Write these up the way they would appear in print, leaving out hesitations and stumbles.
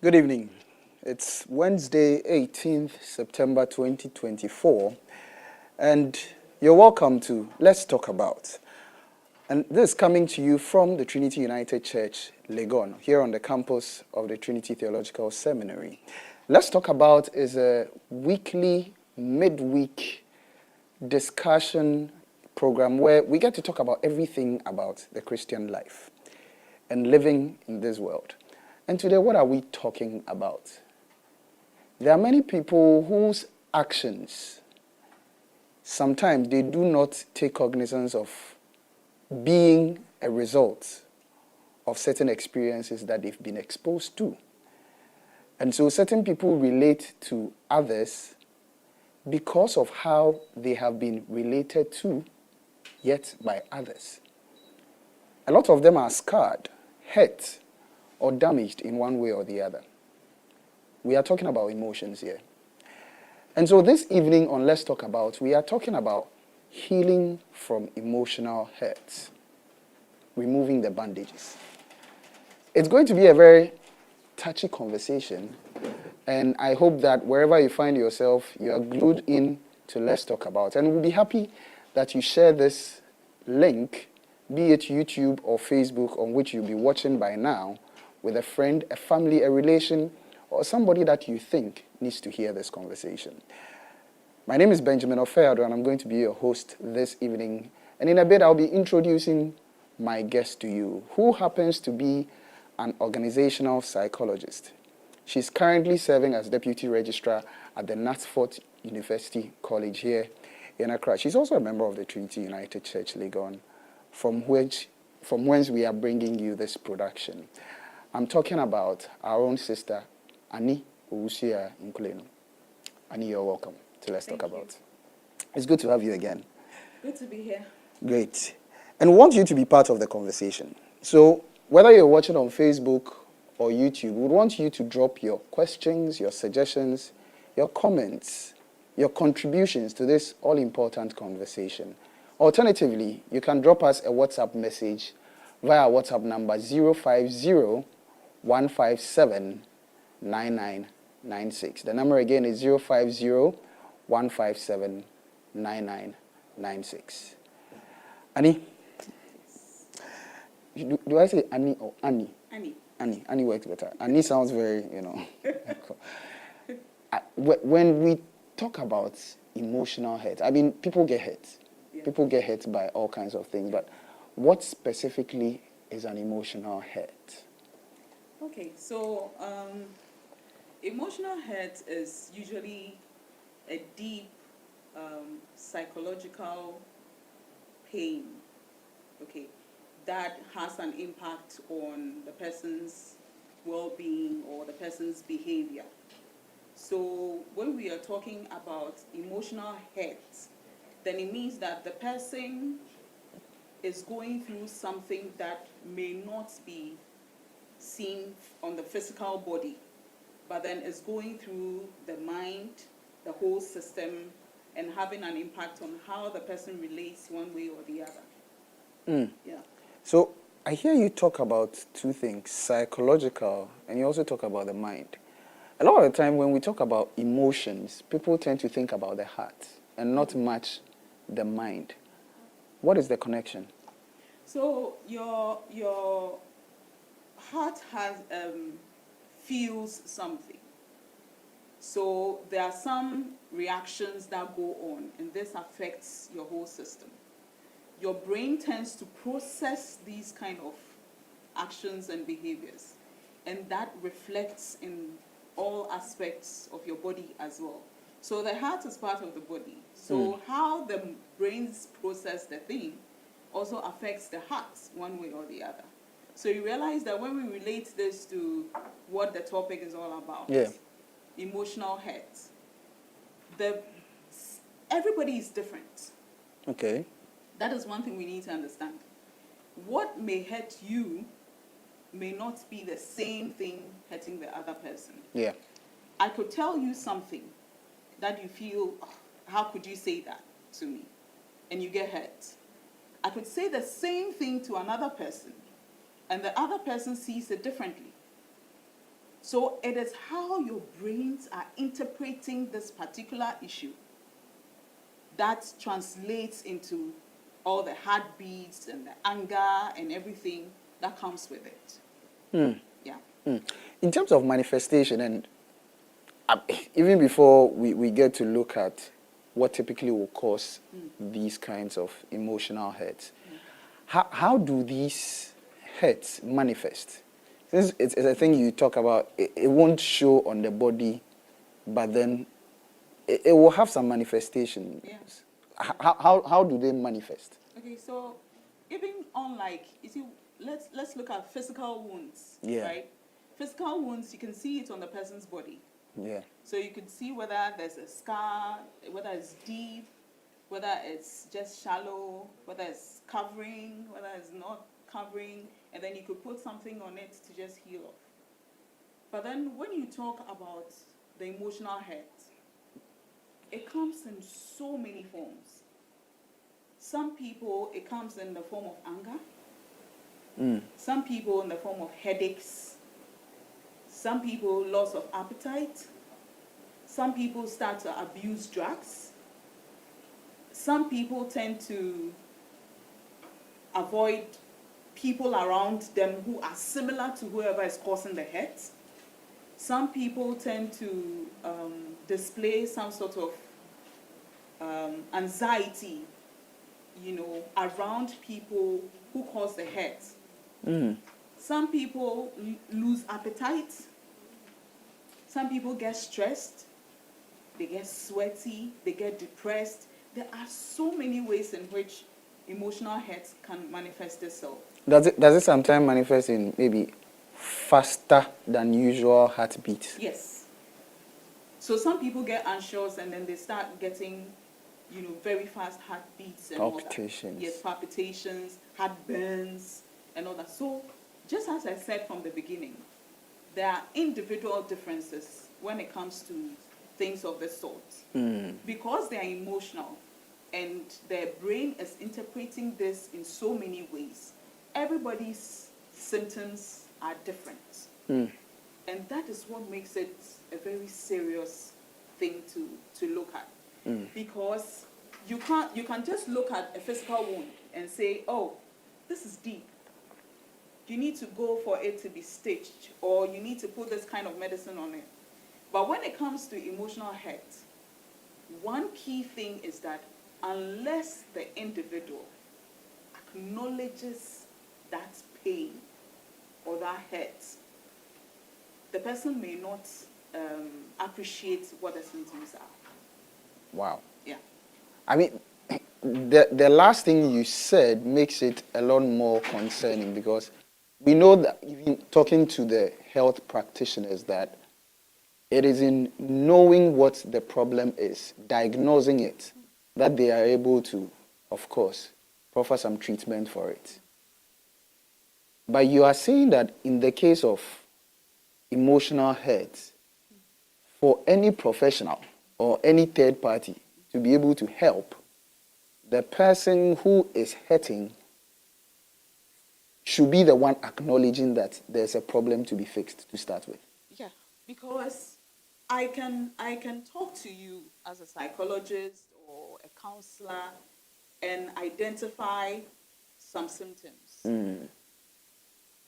Good evening. It's Wednesday, 18th September 2024, and you're welcome to Let's Talk About. And this is coming to you from the Trinity United Church, Legon, here on the campus of the Trinity Theological Seminary. Let's Talk About is a weekly, midweek discussion program where we get to talk about everything about the Christian life and living in this world. And today, what are we talking about? There are many people whose actions, sometimes they do not take cognizance of being a result of certain experiences that they've been exposed to. And so certain people relate to others because of how they have been related to, yet by others. A lot of them are scarred, hurt, or damaged in one way or the other. We are talking about emotions here. And so this evening on Let's Talk About, we are talking about healing from emotional hurts, removing the bandages. It's going to be a very touchy conversation, and I hope that wherever you find yourself, you are glued in to Let's Talk About. And we'll be happy that you share this link, be it YouTube or Facebook, on which you'll be watching by now, with a friend, a family, a relation, or somebody that you think needs to hear this conversation. My name is Benjamin Ofeado, and I'm going to be your host this evening. And in a bit, I'll be introducing my guest to you, who happens to be an organizational psychologist. She's currently serving as Deputy Registrar at the Knutsford University College here in Accra. She's also a member of the Trinity United Church, Legon, from whence we are bringing you this production. I'm talking about our own sister, Annie Owusia Nkulenu. Annie, you're welcome to Let's Talk About. It's good to have you again. Good to be here. Great. And we want you to be part of the conversation. So whether you're watching on Facebook or YouTube, we want you to drop your questions, your suggestions, your comments, your contributions to this all-important conversation. Alternatively, you can drop us a WhatsApp message via WhatsApp number 050-157-9996. The number again is 050-157-9996. Annie? Do I say Annie or Annie? Annie. Annie works better. Annie sounds very, When we talk about emotional hurt, I mean, people get hurt. Yeah. People get hurt by all kinds of things, but what specifically is an emotional hurt? Okay, so emotional hurt is usually a deep psychological pain, okay, that has an impact on the person's well-being or the person's behavior. So when we are talking about emotional hurt, then it means that the person is going through something that may not be seen on the physical body, but then is going through the mind, the whole system, and having an impact on how the person relates one way or the other. Yeah. So I hear you talk about two things, psychological, and you also talk about the mind. A lot of the time when we talk about emotions, people tend to think about the heart and not much the mind. What is the connection? So your heart has feels something. So there are some reactions that go on, and this affects your whole system. Your brain tends to process these kind of actions and behaviors, and that reflects in all aspects of your body as well. So the heart is part of the body. So how the brains process the thing also affects the heart one way or the other. So you realize that when we relate this to what the topic is all about, emotional hurt, everybody is different. Okay. That is one thing we need to understand. What may hurt you may not be the same thing hurting the other person. Yeah. I could tell you something that you feel, oh, how could you say that to me? And you get hurt. I could say the same thing to another person, and the other person sees it differently. So it is how your brains are interpreting this particular issue that translates into all the heartbeats and the anger and everything that comes with it. Yeah. In terms of manifestation, and even before we get to look at what typically will cause these kinds of emotional hurts, how do these hurts manifest? Since it's a thing you talk about, it won't show on the body, but then it will have some manifestations. Yeah. How do they manifest? Okay, so even on, like, you see, let's look at physical wounds, Yeah. right? Physical wounds, you can see it on the person's body. Yeah. So you can see whether there's a scar, whether it's deep, whether it's just shallow, whether it's covering, whether it's not covering, and then you could put something on it to just heal off. But then when you talk about the emotional hurt, it comes in so many forms. Some people, it comes in the form of anger. Some people in the form of headaches. Some people, loss of appetite. Some people start to abuse drugs. Some people tend to avoid people around them who are similar to whoever is causing the hurt. Some people tend to display some sort of anxiety, around people who cause the hurt. Some people lose appetite. Some people get stressed. They get sweaty. They get depressed. There are so many ways in which emotional hurt can manifest itself. Does it sometimes manifest in maybe faster than usual heartbeats? Yes. So some people get anxious and then they start getting, very fast heartbeats and Palpitations. all that. Yes, palpitations, heartburns, and all that. So just as I said from the beginning, there are individual differences when it comes to things of this sort. Because they are emotional and their brain is interpreting this in so many ways, everybody's symptoms are different. And that is what makes it a very serious thing to look at. Because you can just look at a physical wound and say, oh, this is deep. You need to go for it to be stitched, or you need to put this kind of medicine on it. But when it comes to emotional hurt, one key thing is that unless the individual acknowledges that pain or that hurt, the person may not appreciate what the symptoms are. Wow. Yeah. I mean, the last thing you said makes it a lot more concerning, because we know that, even talking to the health practitioners, that it is in knowing what the problem is, diagnosing it, that they are able to, of course, proffer some treatment for it. But you are saying that in the case of emotional hurt, for any professional or any third party to be able to help, the person who is hurting should be the one acknowledging that there's a problem to be fixed to start with. Yeah, because I can talk to you as a psychologist or a counselor and identify some symptoms.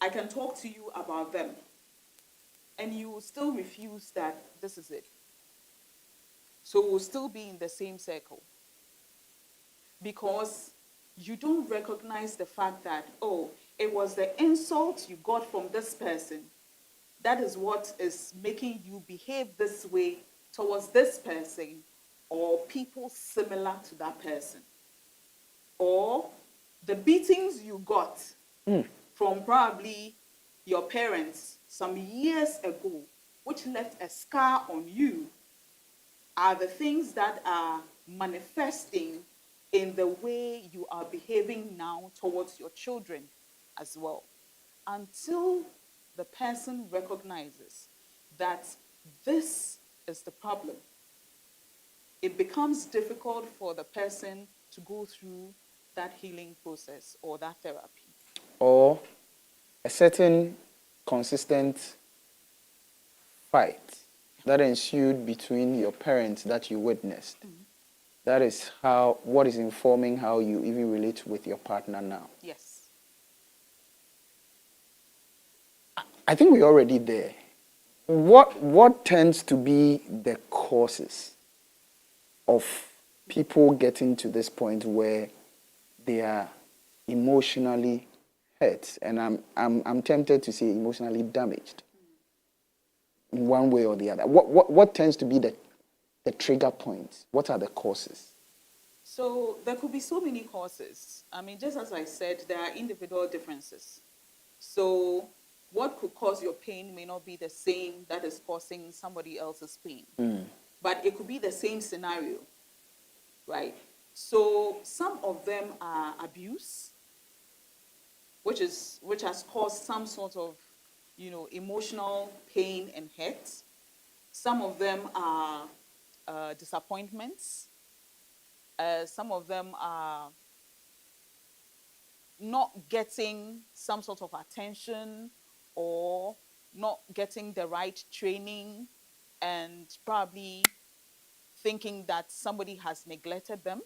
I can talk to you about them, and you will still refuse that this is it. So we'll still be in the same circle, because you don't recognize the fact that, oh, it was the insult you got from this person that is what is making you behave this way towards this person or people similar to that person. Or the beatings you got from probably your parents some years ago, which left a scar on you, are the things that are manifesting in the way you are behaving now towards your children as well. Until the person recognizes that this is the problem, it becomes difficult for the person to go through that healing process or that therapy. Or a certain consistent fight that ensued between your parents that you witnessed, that is what is informing how you even relate with your partner now. Yes. I think we're already there. What tends to be the causes of people getting to this point where they are emotionally hurt, and I'm tempted to say emotionally damaged in one way or the other? What tends to be the trigger points? What are the causes? So there could be so many causes. I mean, just as I said, there are individual differences. So what could cause your pain may not be the same that is causing somebody else's pain. But it could be the same scenario, right? So some of them are abuse, which has caused some sort of, emotional pain and hurt. Some of them are disappointments. Some of them are not getting some sort of attention or not getting the right training and probably thinking that somebody has neglected them.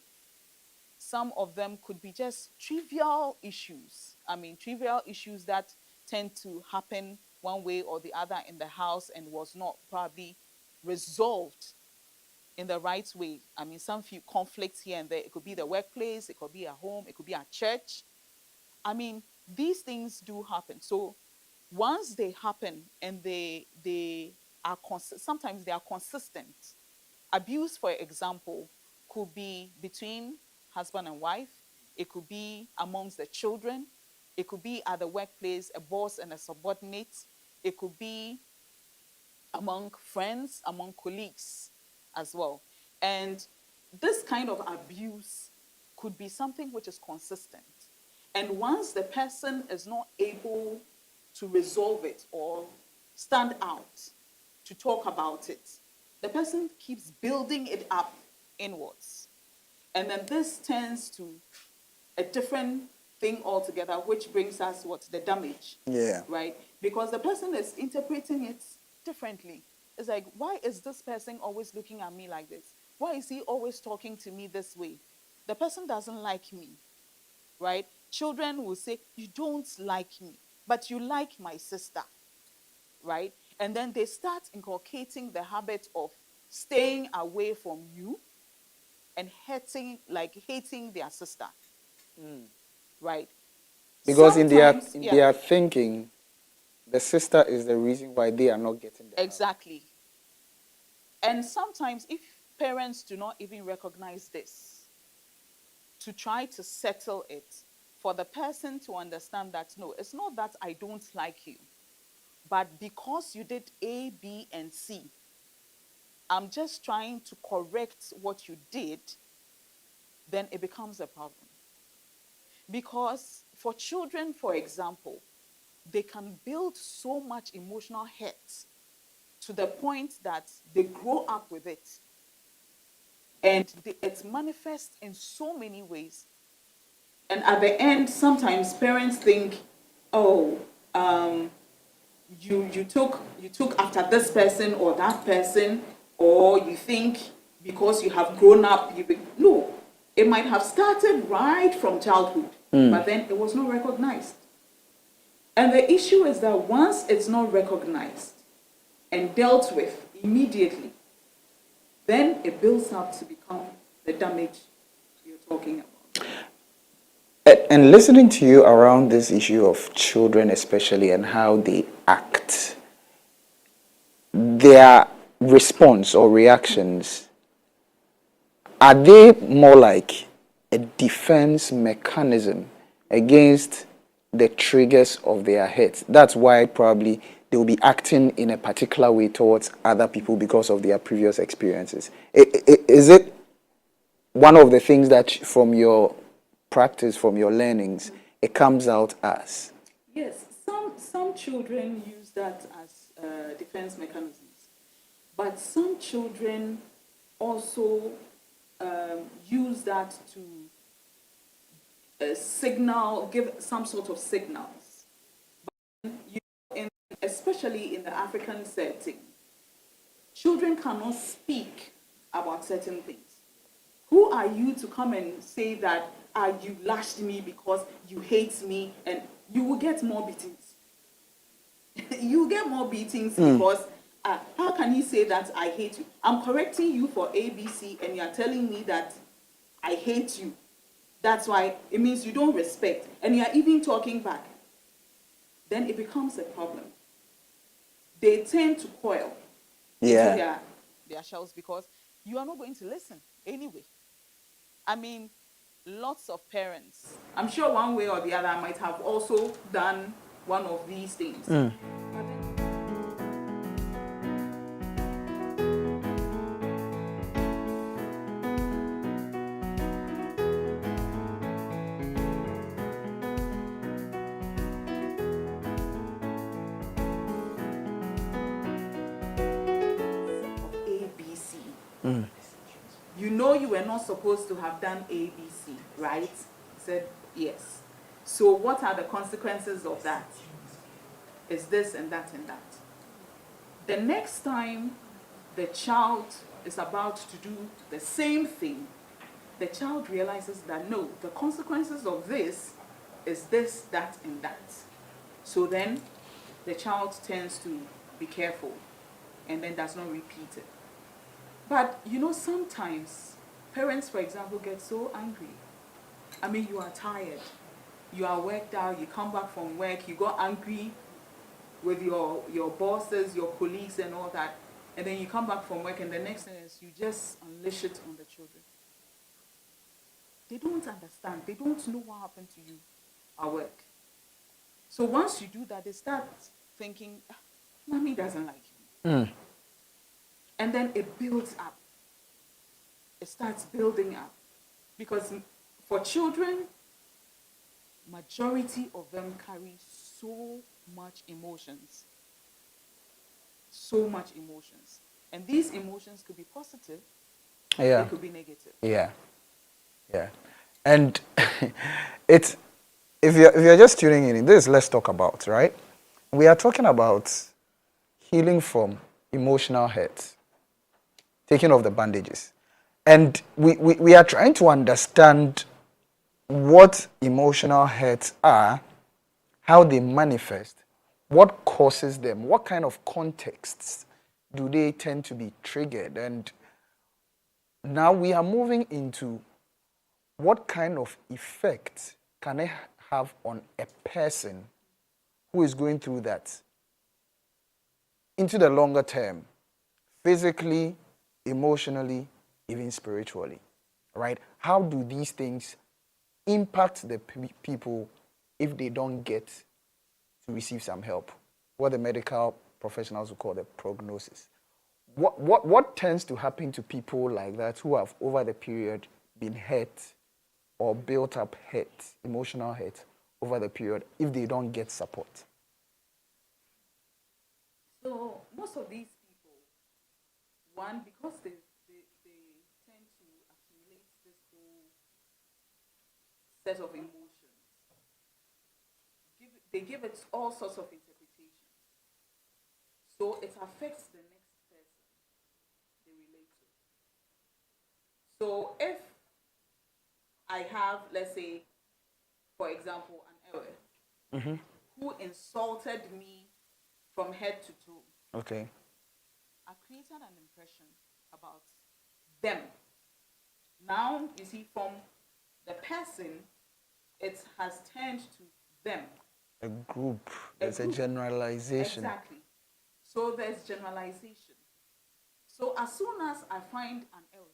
Some of them could be just trivial issues. I mean, trivial issues that tend to happen one way or the other in the house and was not probably resolved in the right way. I mean, some few conflicts here and there. It could be the workplace, it could be at home, it could be at church. I mean, these things do happen. So once they happen and they are sometimes they are consistent. Abuse, for example, could be between husband and wife. It could be amongst the children. It could be at the workplace, a boss and a subordinate. It could be among friends, among colleagues as well. And this kind of abuse could be something which is consistent. And once the person is not able to resolve it or stand out to talk about it, the person keeps building it up inwards. And then this turns to a different thing altogether, which brings us what? The damage. Yeah. Right? Because the person is interpreting it differently. It's like, why is this person always looking at me like this? Why is he always talking to me this way? The person doesn't like me, right? Children will say, you don't like me, but you like my sister, right? And then they start inculcating the habit of staying away from you and hating their sister, right? Because Sometimes, in yeah, their thinking, the sister is the reason why they are not getting the help. exactly. And sometimes, if parents do not even recognize this, to try to settle it, for the person to understand that no, it's not that I don't like you, but because you did A, B, and C, I'm just trying to correct what you did, then it becomes a problem. Because for children, for example, they can build so much emotional hurt to the point that they grow up with it. And it manifests in so many ways. And at the end, sometimes parents think, oh, um, you took after this person or that person, or you think because you have grown up, no. It might have started right from childhood, but then it was not recognized. And the issue is that once it's not recognized and dealt with immediately, then it builds up to become the damage you're talking about. And listening to you around this issue of children, especially, and how they act, their response or reactions, are they more like a defense mechanism against the triggers of their hate? That's why probably they will be acting in a particular way towards other people because of their previous experiences. Is it one of the things that from your practice, from your learnings, it comes out as? Yes, some children use that as defense mechanisms, but some children also use that to signal, give some sort of signals. You know, especially in the African setting, children cannot speak about certain things. Who are you to come and say that you lashed me because you hate me, and you will get more beatings? You get more beatings because how can you say that I hate you? I'm correcting you for ABC and you're telling me that I hate you. That's why it means you don't respect and you're even talking back. Then it becomes a problem. They tend to coil into their shells because you are not going to listen anyway. I mean, lots of parents, I'm sure one way or the other, might have also done one of these things. But then, of ABC. You know you were not supposed to have done ABC, right? Said yes. So what are the consequences of that? Is this and that and that. The next time the child is about to do the same thing, the child realizes that no, the consequences of this is this, that, and that. So then the child tends to be careful and then does not repeat it. But you know, sometimes parents, for example, get so angry. I mean, you are tired, you are worked out, you come back from work, you got angry with your bosses, your colleagues, and all that, and then you come back from work, and the next thing is you just unleash it on the children. They don't understand. They don't know what happened to you at work. So once you do that, they start thinking, mommy doesn't like you. And then it builds up. It starts building up. Because for children, majority of them carry so much emotions. So much emotions. And these emotions could be positive, they could be negative. Yeah. And it's if you're just tuning in, this is Let's Talk About, right? We are talking about healing from emotional hurt, taking off the bandages. And we are trying to understand what emotional hurts are, how they manifest, what causes them, what kind of contexts do they tend to be triggered. And now we are moving into what kind of effect can it have on a person who is going through that into the longer term, physically, emotionally, even spiritually, right? How do these things impact the people if they don't get to receive some help? What the medical professionals would call the prognosis. What tends to happen to people like that who have over the period been hurt or built up hurt, emotional hurt over the period if they don't get support? So most of these people, one, because they tend to accumulate this whole set of emotions, they give it all sorts of interpretations. So it affects the next person they relate to. So if I have, let's say, for example, an Ewe who insulted me from head to toe, Okay. I created an impression about them. Now, you see, from the person, it has turned to them. A group. There's a generalization. Exactly. So there's generalization. So as soon as I find an error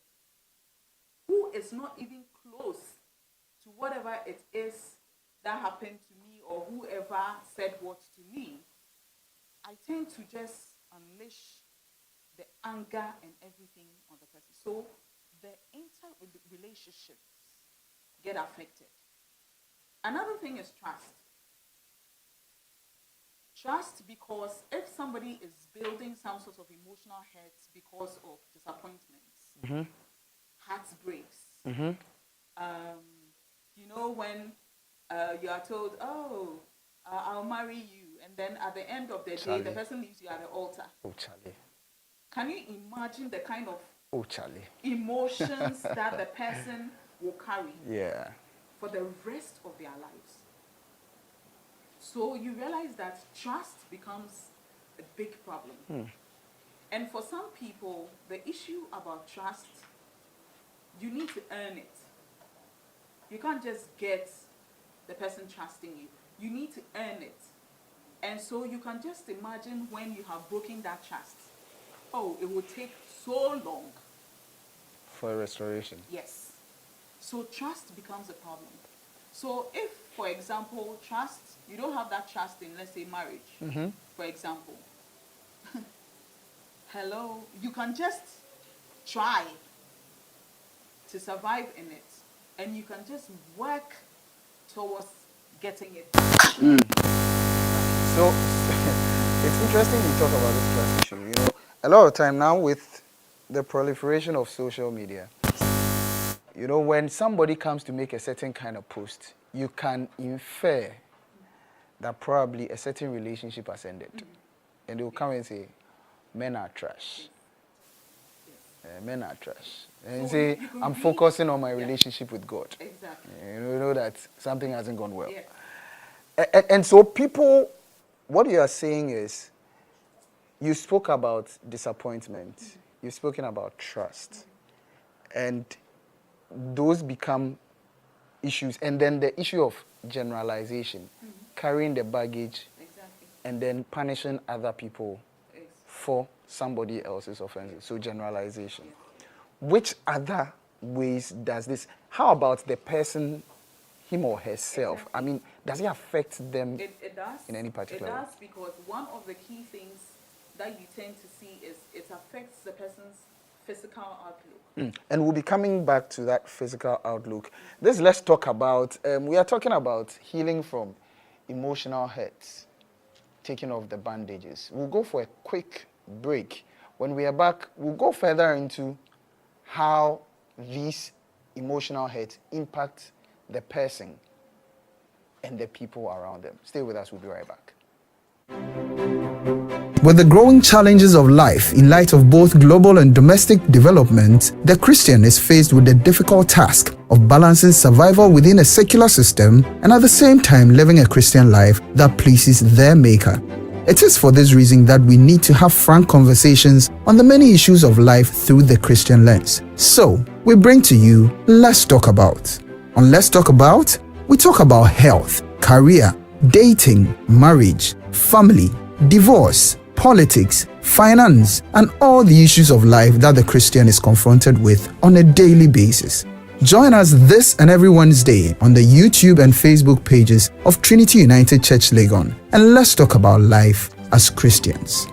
who is not even close to whatever it is that happened to me or whoever said what to me, I tend to just unleash the anger and everything on the person. So the relationships get affected. Another thing is trust. Trust, because if somebody is building some sort of emotional hurt because of disappointments, heartbreaks, you know, when you are told, oh, I'll marry you, and then at the end of the day, the person leaves you at the altar. Oh, Charlie. Can you imagine the kind of Oh, Charlie. emotions that the person will carry Yeah. for the rest of their lives? So you realize that trust becomes a big problem. And for some people, the issue about trust, you need to earn it. You can't just get the person trusting you. You need to earn it. And so you can just imagine when you have broken that trust. Oh, it will take so long. For restoration. Yes. So trust becomes a problem. So if, for example, trust, you don't have that trust in, let's say, marriage, for example. Hello, you can just try to survive in it, and you can just work towards getting it. So it's interesting you talk about this trust issue. You know, a lot of time now with the proliferation of social media, you know, when somebody comes to make a certain kind of post, you can infer that probably a certain relationship has ended. And they will come and say, men are trash. Men are trash. And So say, you I'm read- focusing on my relationship with God. Exactly. You know that something hasn't gone well. Yeah. And so people, what you are saying is, you spoke about disappointment. You've spoken about trust. And those become issues. And then the issue of generalization, carrying the baggage, Exactly. and then punishing other people Yes. for somebody else's offenses. So generalization. Which other ways does this? How about the person, him or herself? I mean, does it affect them It does. in any particular It way? does, because one of the key things that you tend to see is it affects the person's physical outlook. And we'll be coming back to that physical outlook. Let's talk about, we are talking about healing from emotional hurts, taking off the bandages. We'll go for a quick break. When we are back, we'll go further into how these emotional hurts impact the person and the people around them. Stay with us, we'll be right back. With the growing challenges of life in light of both global and domestic development, the Christian is faced with the difficult task of balancing survival within a secular system and at the same time living a Christian life that pleases their Maker. It is for this reason that we need to have frank conversations on the many issues of life through the Christian lens. So, we bring to you Let's Talk About. On Let's Talk About, we talk about health, career, dating, marriage, family, divorce, politics, finance, and all the issues of life that the Christian is confronted with on a daily basis. Join us this and every Wednesday on the YouTube and Facebook pages of Trinity United Church Legon, and let's talk about life as Christians.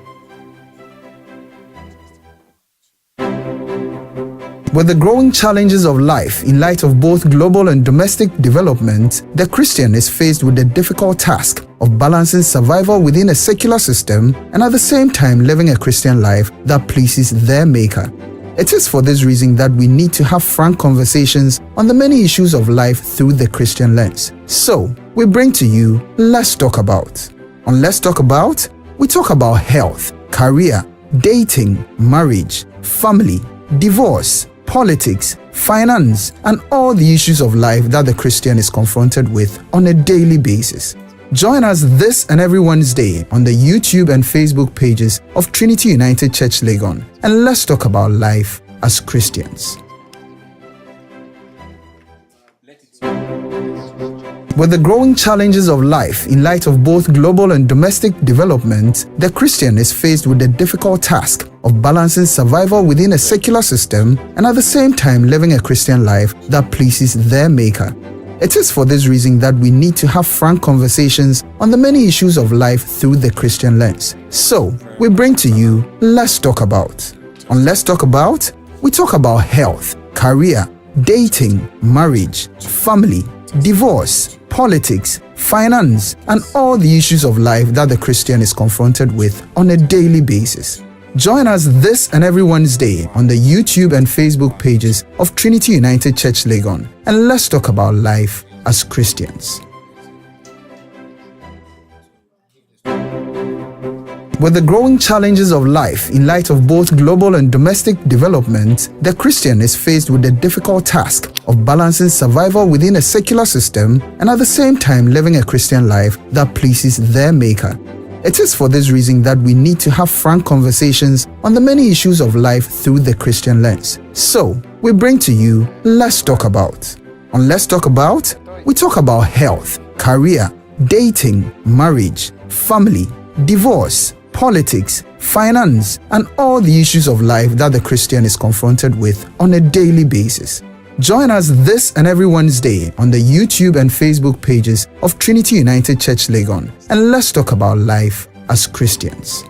With the growing challenges of life in light of both global and domestic development, the Christian is faced with the difficult task of balancing survival within a secular system and at the same time living a Christian life that pleases their Maker. It is for this reason that we need to have frank conversations on the many issues of life through the Christian lens. So, we bring to you Let's Talk About. On Let's Talk About, we talk about health, career, dating, marriage, family, divorce, politics, finance, and all the issues of life that the Christian is confronted with on a daily basis. Join us this and every Wednesday on the YouTube and Facebook pages of Trinity United Church Legon, and let's talk about life as Christians. With the growing challenges of life in light of both global and domestic development, the Christian is faced with the difficult task of balancing survival within a secular system and at the same time living a Christian life that pleases their Maker. It is for this reason that we need to have frank conversations on the many issues of life through the Christian lens. So, we bring to you Let's Talk About. On Let's Talk About, we talk about health, career, dating, marriage, family, divorce, politics, finance, and all the issues of life that the Christian is confronted with on a daily basis. Join us this and every Wednesday on the YouTube and Facebook pages of Trinity United Church Legon, and let's talk about life as Christians. With the growing challenges of life in light of both global and domestic development, the Christian is faced with the difficult task of balancing survival within a secular system and at the same time living a Christian life that pleases their Maker. It is for this reason that we need to have frank conversations on the many issues of life through the Christian lens. So, we bring to you Let's Talk About. On Let's Talk About, we talk about health, career, dating, marriage, family, divorce, politics, finance, and all the issues of life that the Christian is confronted with on a daily basis. Join us this and every Wednesday on the YouTube and Facebook pages of Trinity United Church Legon, and let's talk about life as Christians.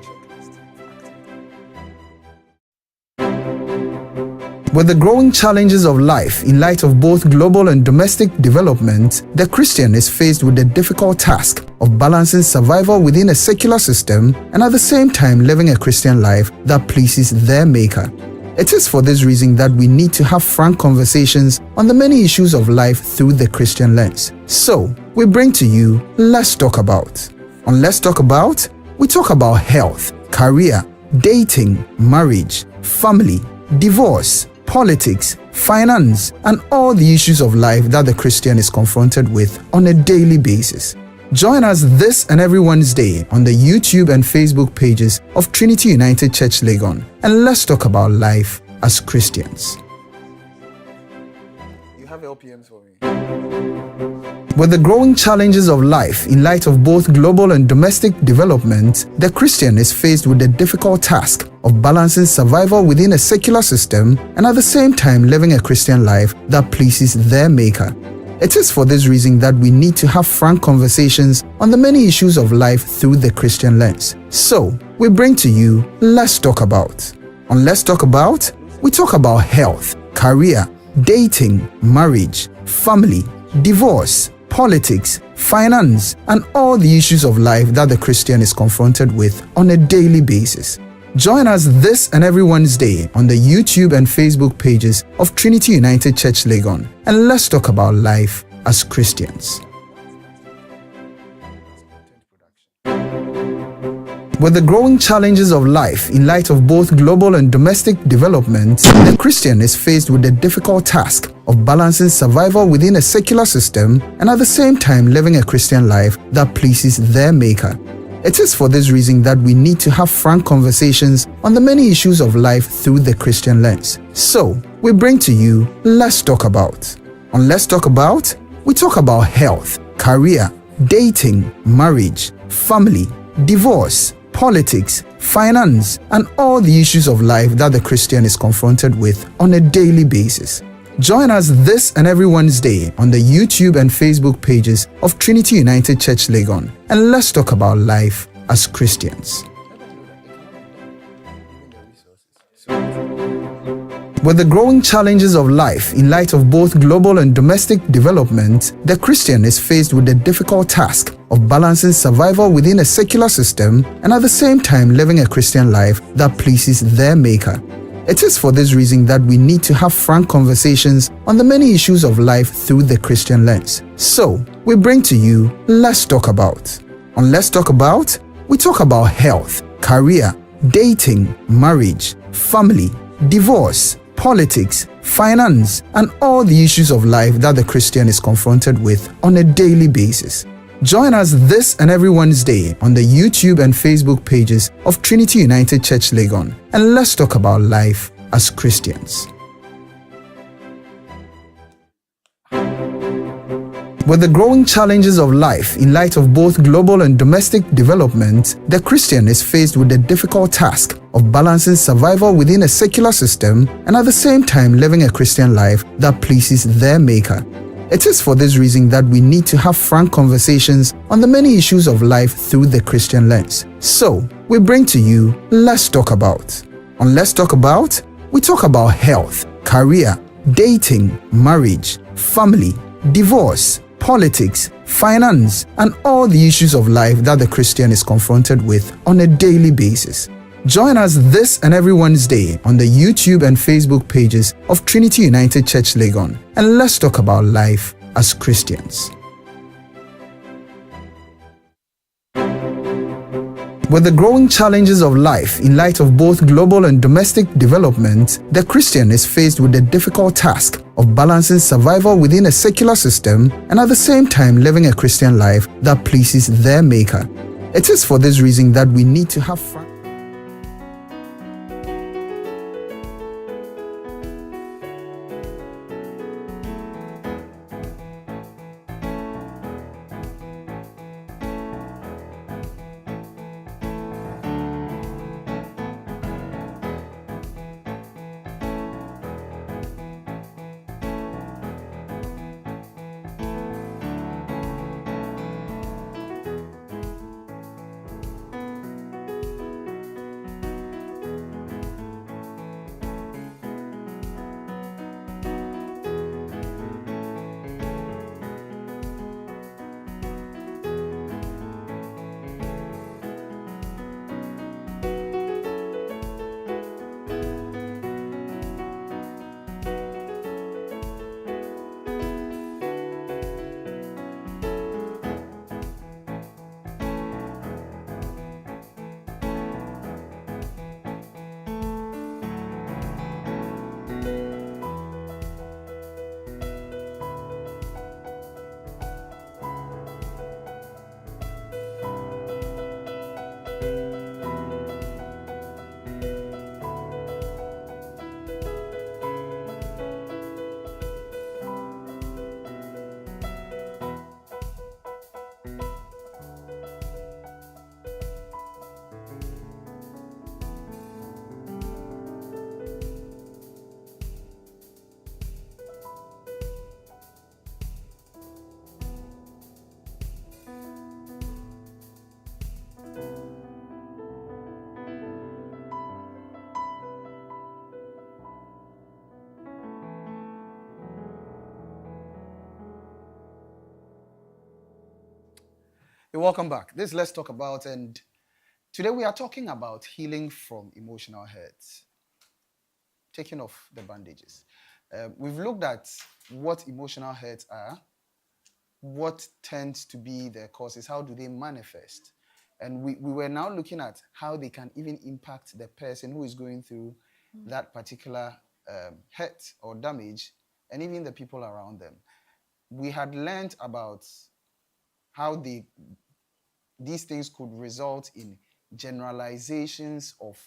With the growing challenges of life in light of both global and domestic development, the Christian is faced with the difficult task of balancing survival within a secular system and at the same time living a Christian life that pleases their Maker. It is for this reason that we need to have frank conversations on the many issues of life through the Christian lens. So, we bring to you Let's Talk About. On Let's Talk About, we talk about health, career, dating, marriage, family, divorce, politics, finance, and all the issues of life that the Christian is confronted with on a daily basis. Join us this and every Wednesday on the YouTube and Facebook pages of Trinity United Church Legon, and let's talk about life as Christians. You have LPMs for me. With the growing challenges of life in light of both global and domestic development, the Christian is faced with the difficult task of balancing survival within a secular system and at the same time living a Christian life that pleases their Maker. It is for this reason that we need to have frank conversations on the many issues of life through the Christian lens. So, we bring to you Let's Talk About. On Let's Talk About, we talk about health, career, dating, marriage, family, divorce, politics, finance, and all the issues of life that the Christian is confronted with on a daily basis. Join us this and every Wednesday on the YouTube and Facebook pages of Trinity United Church Legon, and let's talk about life as Christians. With the growing challenges of life in light of both global and domestic development, the Christian is faced with the difficult task of balancing survival within a secular system and at the same time living a Christian life that pleases their Maker. It is for this reason that we need to have frank conversations on the many issues of life through the Christian lens. So, we bring to you Let's Talk About. On Let's Talk About, we talk about health, career, dating, marriage, family, divorce, politics, finance, and all the issues of life that the Christian is confronted with on a daily basis. Join us this and every Wednesday on the YouTube and Facebook pages of Trinity United Church Legon, and let's talk about life as Christians. With the growing challenges of life in light of both global and domestic development, the Christian is faced with the difficult task of balancing survival within a secular system and at the same time living a Christian life that pleases their Maker. It is for this reason that we need to have frank conversations on the many issues of life through the Christian lens. So, we bring to you Let's Talk About. On Let's Talk About, we talk about health, career, dating, marriage, family, divorce, politics, finance, and all the issues of life that the Christian is confronted with on a daily basis. Join us this and every Wednesday on the YouTube and Facebook pages of Trinity United Church Legon, and let's talk about life as Christians. With the growing challenges of life in light of both global and domestic development, the Christian is faced with the difficult task of balancing survival within a secular system and at the same time living a Christian life that pleases their Maker. It is for this reason that we need to have frank conversations on the many issues of life through the Christian lens. So, we bring to you Let's Talk About. On Let's Talk About, we talk about health, career, dating, marriage, family, divorce, politics, finance, and all the issues of life that the Christian is confronted with on a daily basis. Join us this and every Wednesday on the YouTube and Facebook pages of Trinity United Church Legon, and let's talk about life as Christians. With the growing challenges of life in light of both global and domestic development, the Christian is faced with the difficult task of balancing survival within a secular system and at the same time living a Christian life that pleases their Maker. It is for this reason that we need to have Welcome back. This Let's Talk About, and today we are talking about healing from emotional hurts, taking off the bandages. We've looked at what emotional hurts are, what tends to be their causes, how do they manifest, and we were now looking at how they can even impact the person who is going through that particular hurt or damage, and even the people around them. We had learned about how these things could result in generalizations of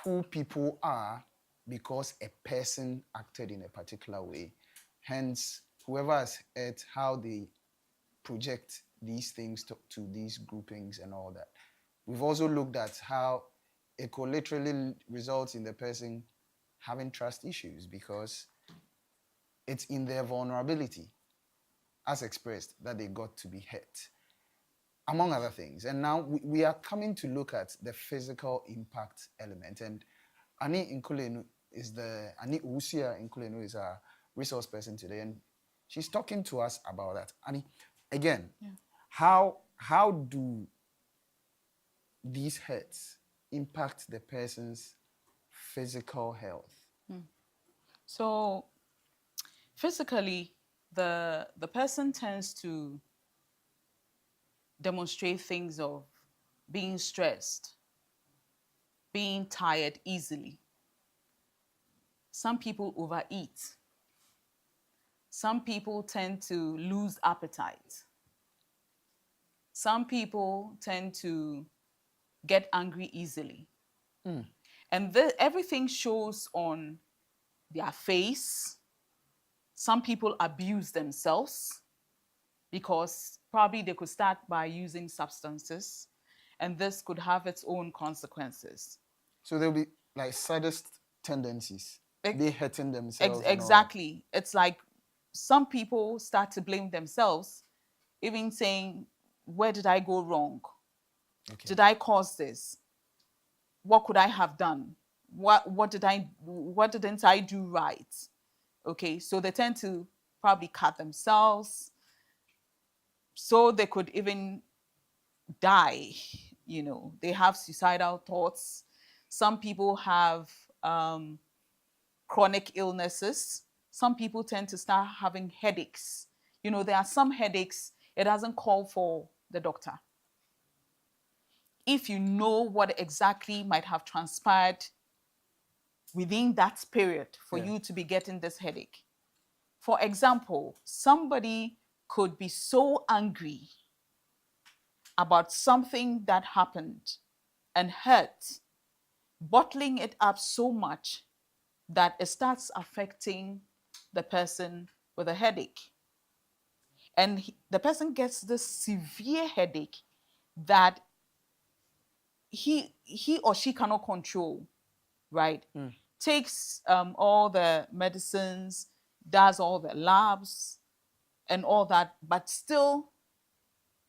who people are because a person acted in a particular way. Hence, whoever has hurt, how they project these things to these groupings and all that. We've also looked at how it could literally result in the person having trust issues because it's in their vulnerability, as expressed, that they got to be hurt, among other things. And now we are coming to look at the physical impact element. And Ani Nkulenu Ani Usia Nkulenu is our resource person today, and she's talking to us about that. Ani, again, how do these hurts impact the person's physical health? So physically, the person tends to demonstrate things of being stressed, being tired easily. Some people overeat. Some people tend to lose appetite. Some people tend to get angry easily. And everything shows on their face. Some people abuse themselves because probably they could start by using substances, and this could have its own consequences. So there'll be like sadist tendencies. They hurting themselves. Exactly. It's like some people start to blame themselves, even saying, where did I go wrong? Okay. Did I cause this? What could I have done? What didn't I do right? Okay, so they tend to probably cut themselves, so they could even die. They have suicidal thoughts. Some people have chronic illnesses. Some people tend to start having headaches. There are some headaches, it doesn't call for the doctor. if you know what exactly might have transpired within that period for Yeah. you to be getting this headache. For example, somebody could be so angry about something that happened and hurt, bottling it up so much that it starts affecting the person with a headache. And the person gets this severe headache that he or she cannot control, right? Takes all the medicines, does all the labs and all that, but still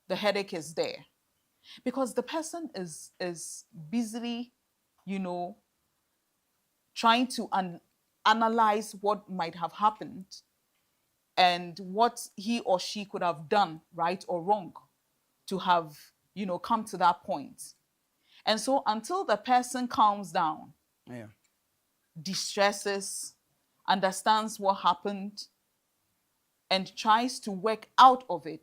the headache is there because the person is busily, you know, trying to analyze what might have happened and what he or she could have done right or wrong to have, come to that point. And so until the person calms down, Yeah. distresses, understands what happened, and tries to work out of it,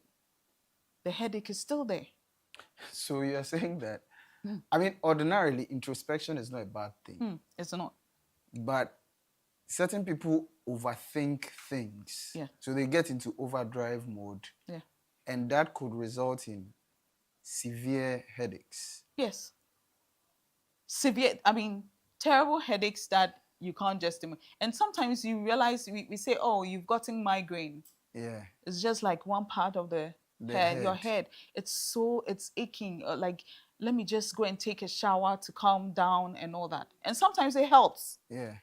the headache is still there. So you're saying that, I mean, ordinarily, introspection is not a bad thing, It's not. but certain people overthink things. Yeah. So they get into overdrive mode, Yeah. and that could result in severe headaches. Yes. Severe, I mean, terrible headaches that you can't just imagine. And sometimes you realize we say, oh, you've gotten migraine. Yeah. It's just like one part of the The head, your head. head. It's aching. Like, let me just go and take a shower to calm down and all that. And sometimes it helps. Yeah.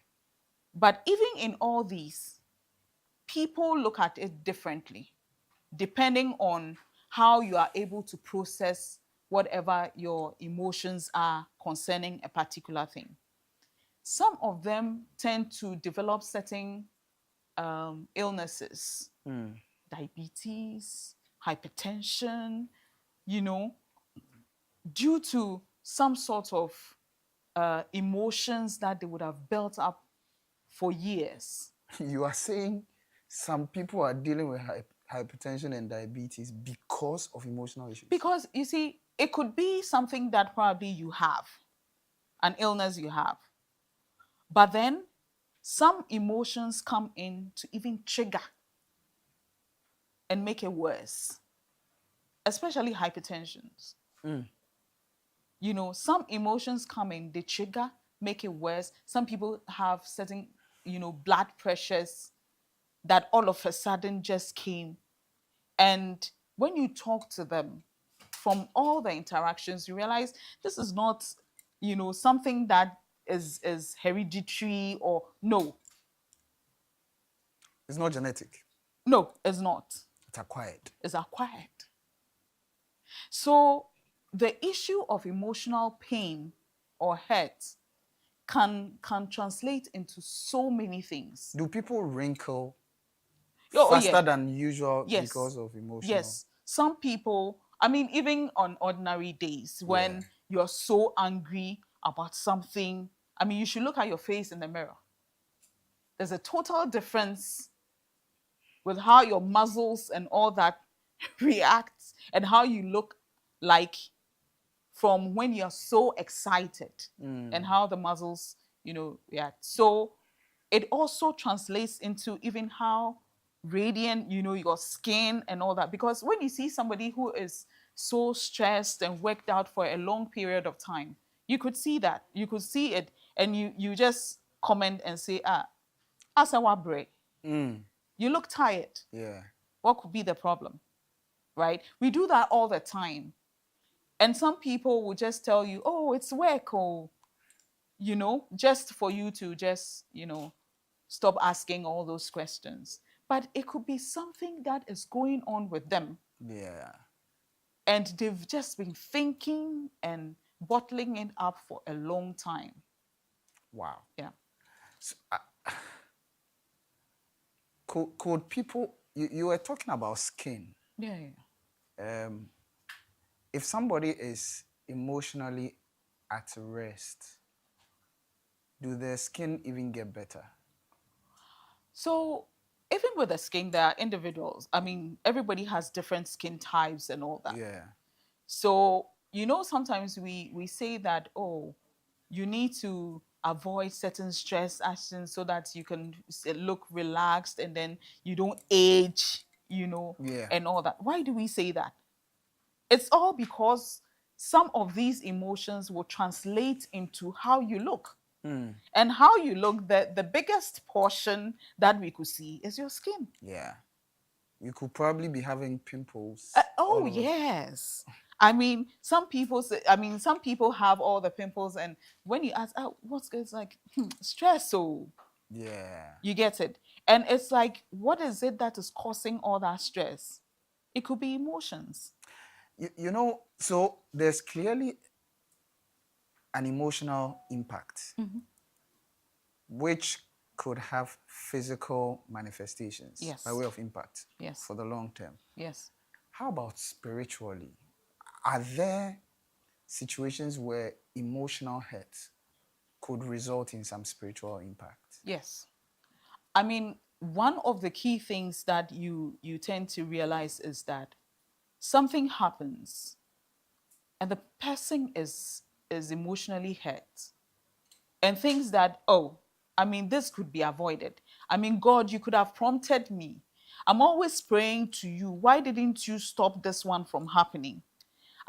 But even in all these, people look at it differently, depending on how you are able to process whatever your emotions are concerning a particular thing. Some of them tend to develop certain illnesses, diabetes, hypertension, you know, due to some sort of emotions that they would have built up for years. You are saying some people are dealing with hypertension and diabetes because of emotional issues. Because you see, it could be something that probably you have, an illness you have. But then some emotions come in to even trigger and make it worse, especially hypertensions. Some emotions come in, they trigger, make it worse. Some people have certain, blood pressures that all of a sudden just came. And when you talk to them, from all the interactions, you realize this is not, something that is hereditary or no, It's not genetic, no, it's not. it's acquired. It's acquired. So the issue of emotional pain or hurt can translate into so many things. Do people wrinkle Oh, faster yeah. than usual Yes. because of emotional? Yes. Some people, I mean, even on ordinary days when you're so angry about something, I mean, you should look at your face in the mirror. There's a total difference with how your muscles and all that react and how you look like from when you're so excited and how the muscles, react. So it also translates into even how radiant, your skin and all that. Because when you see somebody who is so stressed and worked out for a long period of time, you could see that. You could see it and you just comment and say, Asawa break. You look tired. Yeah. What could be the problem? Right? We do that all the time. And some people will just tell you, oh, it's work, oh, just for you to just, stop asking all those questions. But it could be something that is going on with them. Yeah. And they've just been thinking and bottling it up for a long time. Wow. Yeah. So, could people, you were talking about skin. Yeah. If somebody is emotionally at rest, do their skin even get better? So even with the skin, there are individuals. I mean, everybody has different skin types and all that. Yeah. So, sometimes we say that, oh, you need to avoid certain stress actions so that you can look relaxed and then you don't age, Yeah. and all that. Why do we say that? It's all because some of these emotions will translate into how you look. And how you look, the biggest portion that we could see is your skin. Yeah. You could probably be having pimples Oh, all over. yes. Some people have all the pimples, and when you ask, oh, what's good? It's like, stress. So Yeah. you get it. And it's like, what is it that is causing all that stress? It could be emotions. So there's clearly an emotional impact, which could have physical manifestations by Yes. way of impact Yes. for the long term. Yes. How about spiritually? Are there situations where emotional hurt could result in some spiritual impact? Yes. One of the key things that you tend to realize is that something happens and the person is emotionally hurt and thinks that, oh, this could be avoided. God, you could have prompted me. I'm always praying to you. Why didn't you stop this one from happening?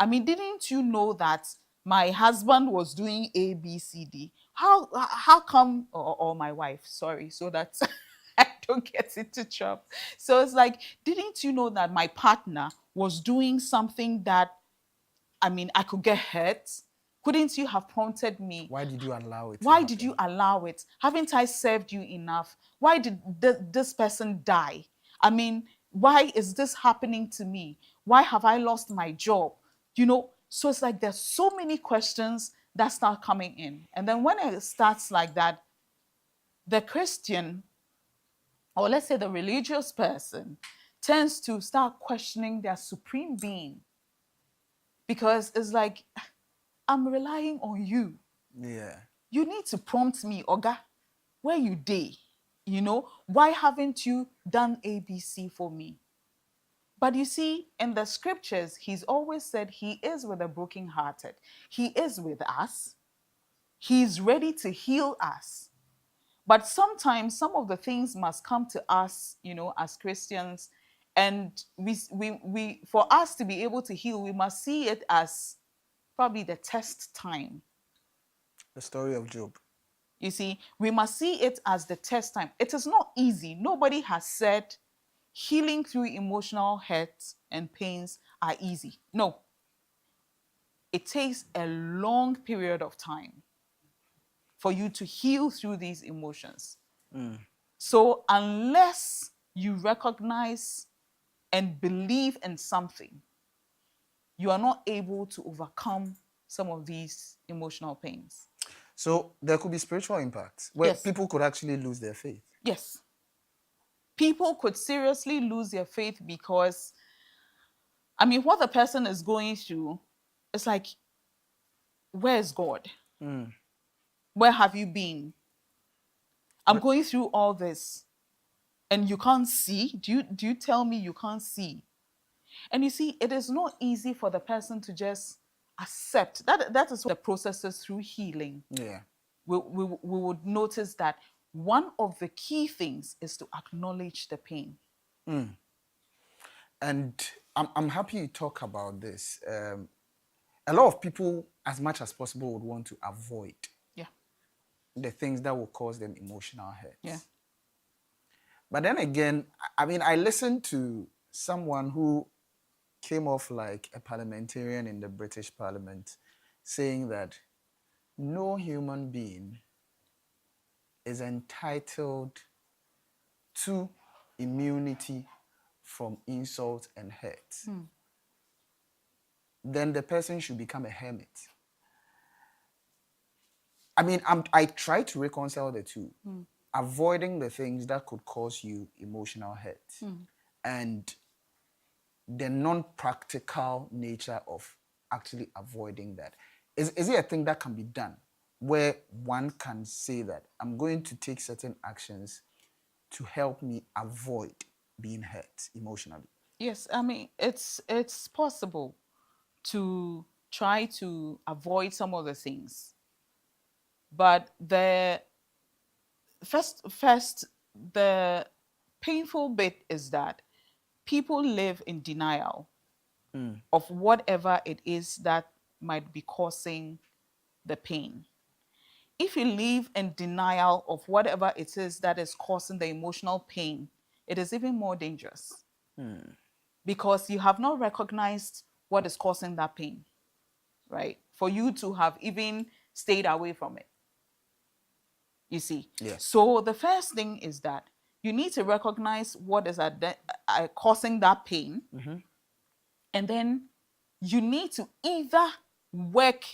Didn't you know that my husband was doing A, B, C, D? How come, or my wife, sorry, so that I don't get into trouble. So it's like, didn't you know that my partner was doing something that, I could get hurt? Couldn't you have prompted me? Why did you allow it to Why did you happen? allow it? Haven't I served you enough? Why did this person die? Why is this happening to me? Why have I lost my job? So it's like there's so many questions that start coming in. And then when it starts like that, the Christian, or let's say the religious person, tends to start questioning their supreme being, because it's like, I'm relying on you. Yeah. You need to prompt me, Oga, where you day? Why haven't you done ABC for me? But you see, in the scriptures, he's always said he is with the brokenhearted. He is with us. He's ready to heal us. But sometimes some of the things must come to us, as Christians. And for us to be able to heal, we must see it as probably the test time. The story of Job. You see, we must see it as the test time. It is not easy. Nobody has said healing through emotional hurts and pains are easy. No, it takes a long period of time for you to heal through these emotions. So, unless you recognize and believe in something, you are not able to overcome some of these emotional pains. So there could be spiritual impacts where Yes. people could actually lose their faith. Yes. People could seriously lose their faith because, what the person is going through, it's like, where's God? Where have you been? I'm going through all this and you can't see. Do you tell me you can't see? And you see, it is not easy for the person to just accept. That is what the processes through healing. Yeah. We would notice that one of the key things is to acknowledge the pain. And I'm happy you talk about this. A lot of people, as much as possible, would want to avoid Yeah. the things that will cause them emotional Yeah. hurts. But then again, I listened to someone who came off like a parliamentarian in the British Parliament saying that no human being is entitled to immunity from insult and hurt. Then the person should become a hermit. I try to reconcile the two, avoiding the things that could cause you emotional hurt and the non-practical nature of actually avoiding that. Is it a thing that can be done where one can say that I'm going to take certain actions to help me avoid being hurt emotionally? Yes, it's possible to try to avoid some of the things. But the first the painful bit is that people live in denial of whatever it is that might be causing the pain. If you live in denial of whatever it is that is causing the emotional pain, it is even more dangerous because you have not recognized what is causing that pain, right? For you to have even stayed away from it. You see? Yeah. So the first thing is that you need to recognize what is causing that pain. And then you need to either work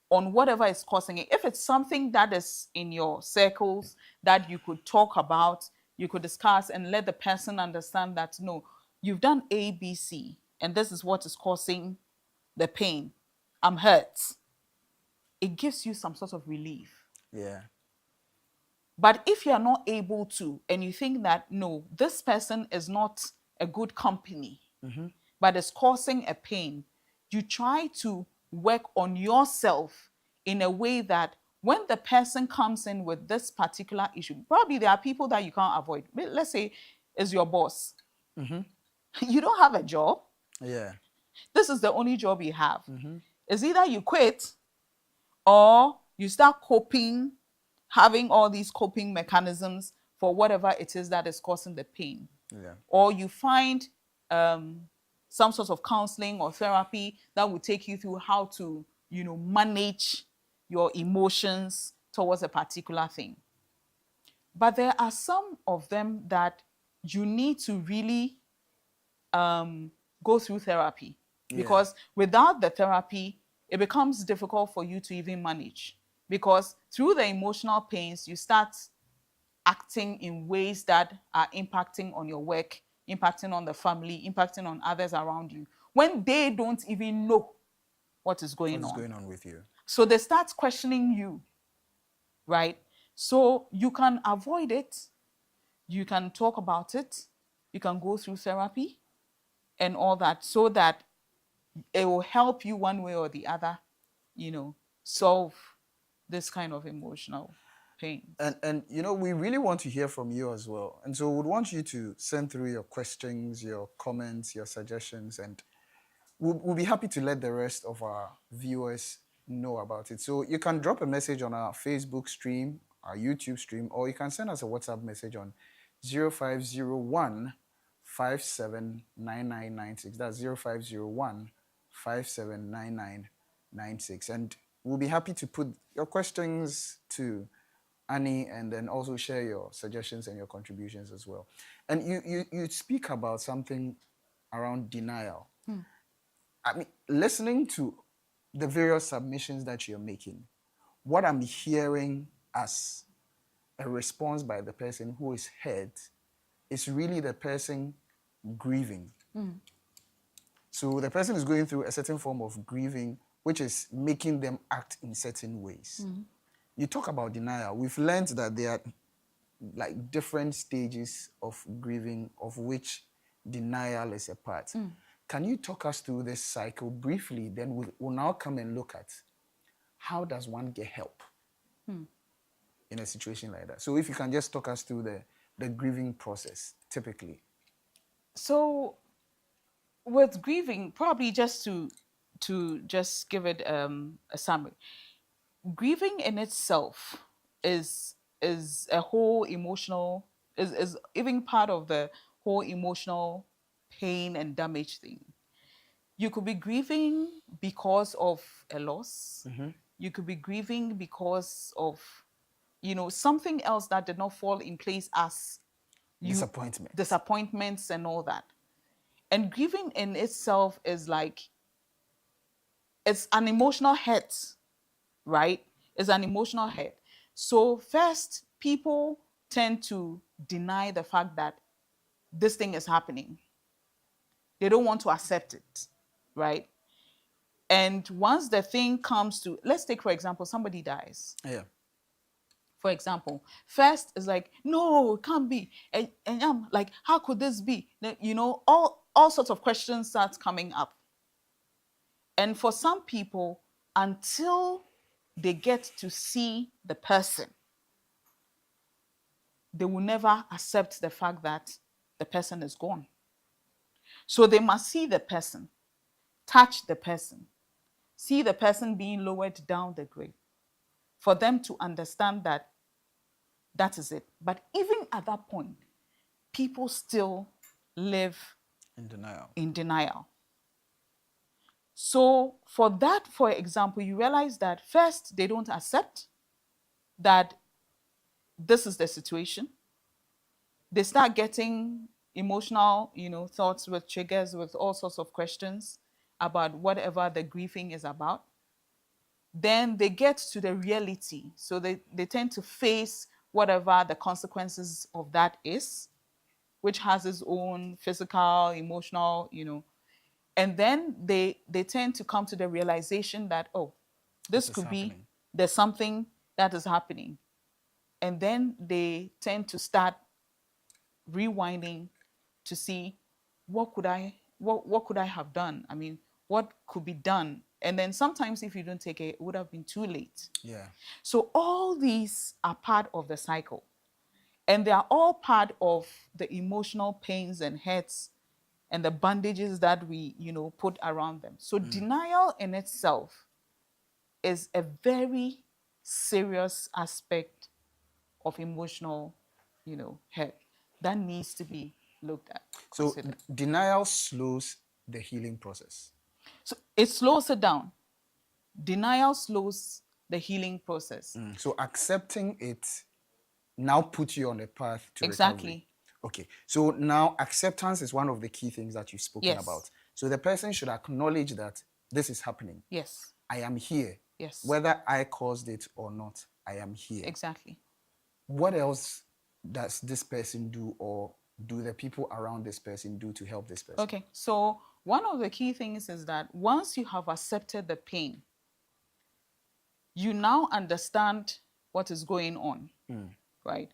on whatever is causing it. If it's something that is in your circles that you could talk about, you could discuss and let the person understand that no, you've done A, B, C, and this is what is causing the pain. I'm hurt. It gives you some sort of relief. Yeah. But if you are not able to, and you think that no, this person is not a good company, but is causing a pain, you try to work on yourself in a way that when the person comes in with this particular issue, probably there are people that you can't avoid. Let's say is your boss. You don't have a job. Yeah. This is the only job you have. It's either you quit or you start coping, having all these coping mechanisms for whatever it is that is causing the pain. Yeah. Or you find some sort of counseling or therapy that will take you through how to, manage your emotions towards a particular thing. But there are some of them that you need to really go through therapy because without the therapy, it becomes difficult for you to even manage. Because through the emotional pains, you start acting in ways that are impacting on your work, impacting on the family, impacting on others around you, when they don't even know what is going What is on. going on with you? So they start questioning you, right? So you can avoid it, you can talk about it, you can go through therapy and all that so that it will help you one way or the other, solve this kind of emotional pains. And we really want to hear from you as well. And so we would want you to send through your questions, your comments, your suggestions, and we'll be happy to let the rest of our viewers know about it. So you can drop a message on our Facebook stream, our YouTube stream, or you can send us a WhatsApp message on 0501 579996. That's 0501 579996. And we'll be happy to put your questions to Annie and then also share your suggestions and your contributions as well. And you speak about something around denial. I mean, listening to the various submissions that you're making, what I'm hearing as a response by the person who is hurt is really the person grieving. So the person is going through a certain form of grieving, which is making them act in certain ways. You talk about denial. We've learned that there are like different stages of grieving, of which denial is a part. Can you talk us through this cycle briefly? Then we'll now come and look at how does one get help in a situation like that. So if you can just talk us through the grieving process, typically. So with grieving, probably just to just give it a summary, grieving in itself is a whole emotional is even part of the whole emotional pain and damage thing. You could be grieving because of a loss. You could be grieving because of something else that did not fall in place as disappointments and all that. And grieving in itself is like, it's an emotional hurt, right? It's an emotional hurt. So first, people tend to deny the fact that this thing is happening. They don't want to accept it, right? And once the thing comes to, let's take, for example, somebody dies. Yeah. For example, first it's like, no, it can't be. And I'm like, how could this be? All sorts of questions start coming up. And for some people, until they get to see the person, they will never accept the fact that the person is gone. So they must see the person, touch the person, see the person being lowered down the grave for them to understand that that is it. But even at that point, people still live In denial. in denial. So, for that, for example, you realize that first, they don't accept that this is the situation. They start getting emotional, thoughts with triggers, with all sorts of questions about whatever the grieving is about. Then they get to the reality. So they tend to face whatever the consequences of that is, which has its own physical, emotional, and then they tend to come to the realization that, oh, this This is could be, happening. there's something that is happening. And then they tend to start rewinding to see what could I have done? I mean, what could be done? And then sometimes if you don't take it, it would have been too late. Yeah. So all these are part of the cycle. And they are all part of the emotional pains and hurts and the bandages that we, put around them. So denial in itself is a very serious aspect of emotional, hurt that needs to be looked at, So considered. denial slows the healing process. So it slows it down. Denial slows the healing process. So accepting it now puts you on a path to recovery. Exactly. Okay. So now acceptance is one of the key things that you've spoken Yes. about. So the person should acknowledge that this is happening. Yes. I am here. Yes. Whether I caused it or not, I am here. Exactly. What else does this person do, or do the people around this person do to help this person? Okay. So one of the key things is that once you have accepted the pain, you now understand what is going on, right?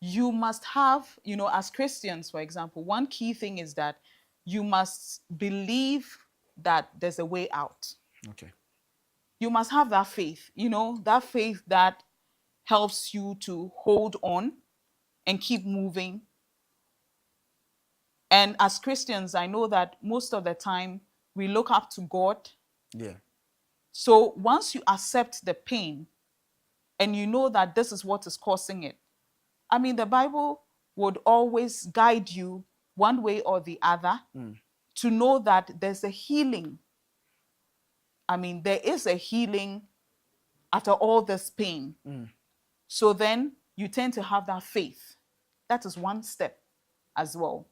You must have, as Christians, for example, one key thing is that you must believe that there's a way out. Okay. You must have that faith, that faith that helps you to hold on and keep moving. And as Christians, I know that most of the time we look up to God. Yeah. So once you accept the pain and you know that this is what is causing it, I mean, the Bible would always guide you one way or the other to know that there's a healing. I mean, there is a healing after all this pain. So then you tend to have that faith. That is one step as well.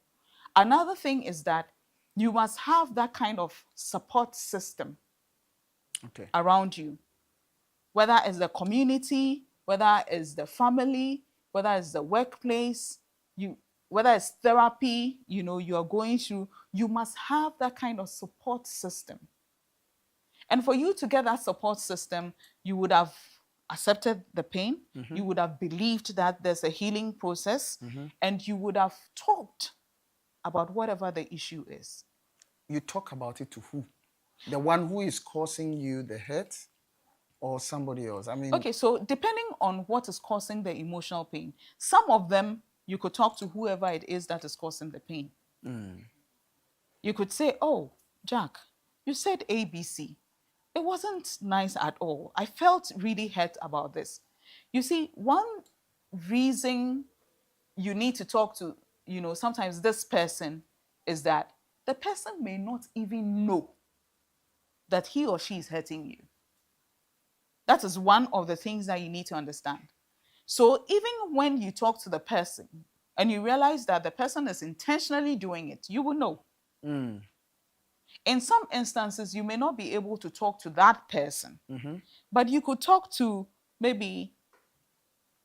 Another thing is that you must have that kind of support system around you, whether it's the community, whether it's the family, whether it's the workplace, whether it's therapy, you are going through, you must have that kind of support system. And for you to get that support system, you would have accepted the pain, you would have believed that there's a healing process, and you would have talked about whatever the issue is. You talk about it to who? The one who is causing you the hurt, or somebody else? I mean, okay, so depending on what is causing the emotional pain, some of them you could talk to whoever it is that is causing the pain. You could say, oh, Jack, you said ABC. It wasn't nice at all. I felt really hurt about this. You see, one reason you need to talk to, sometimes this person is that the person may not even know that he or she is hurting you. That is one of the things that you need to understand. So even when you talk to the person and you realize that the person is intentionally doing it, you will know. In some instances, you may not be able to talk to that person, but you could talk to maybe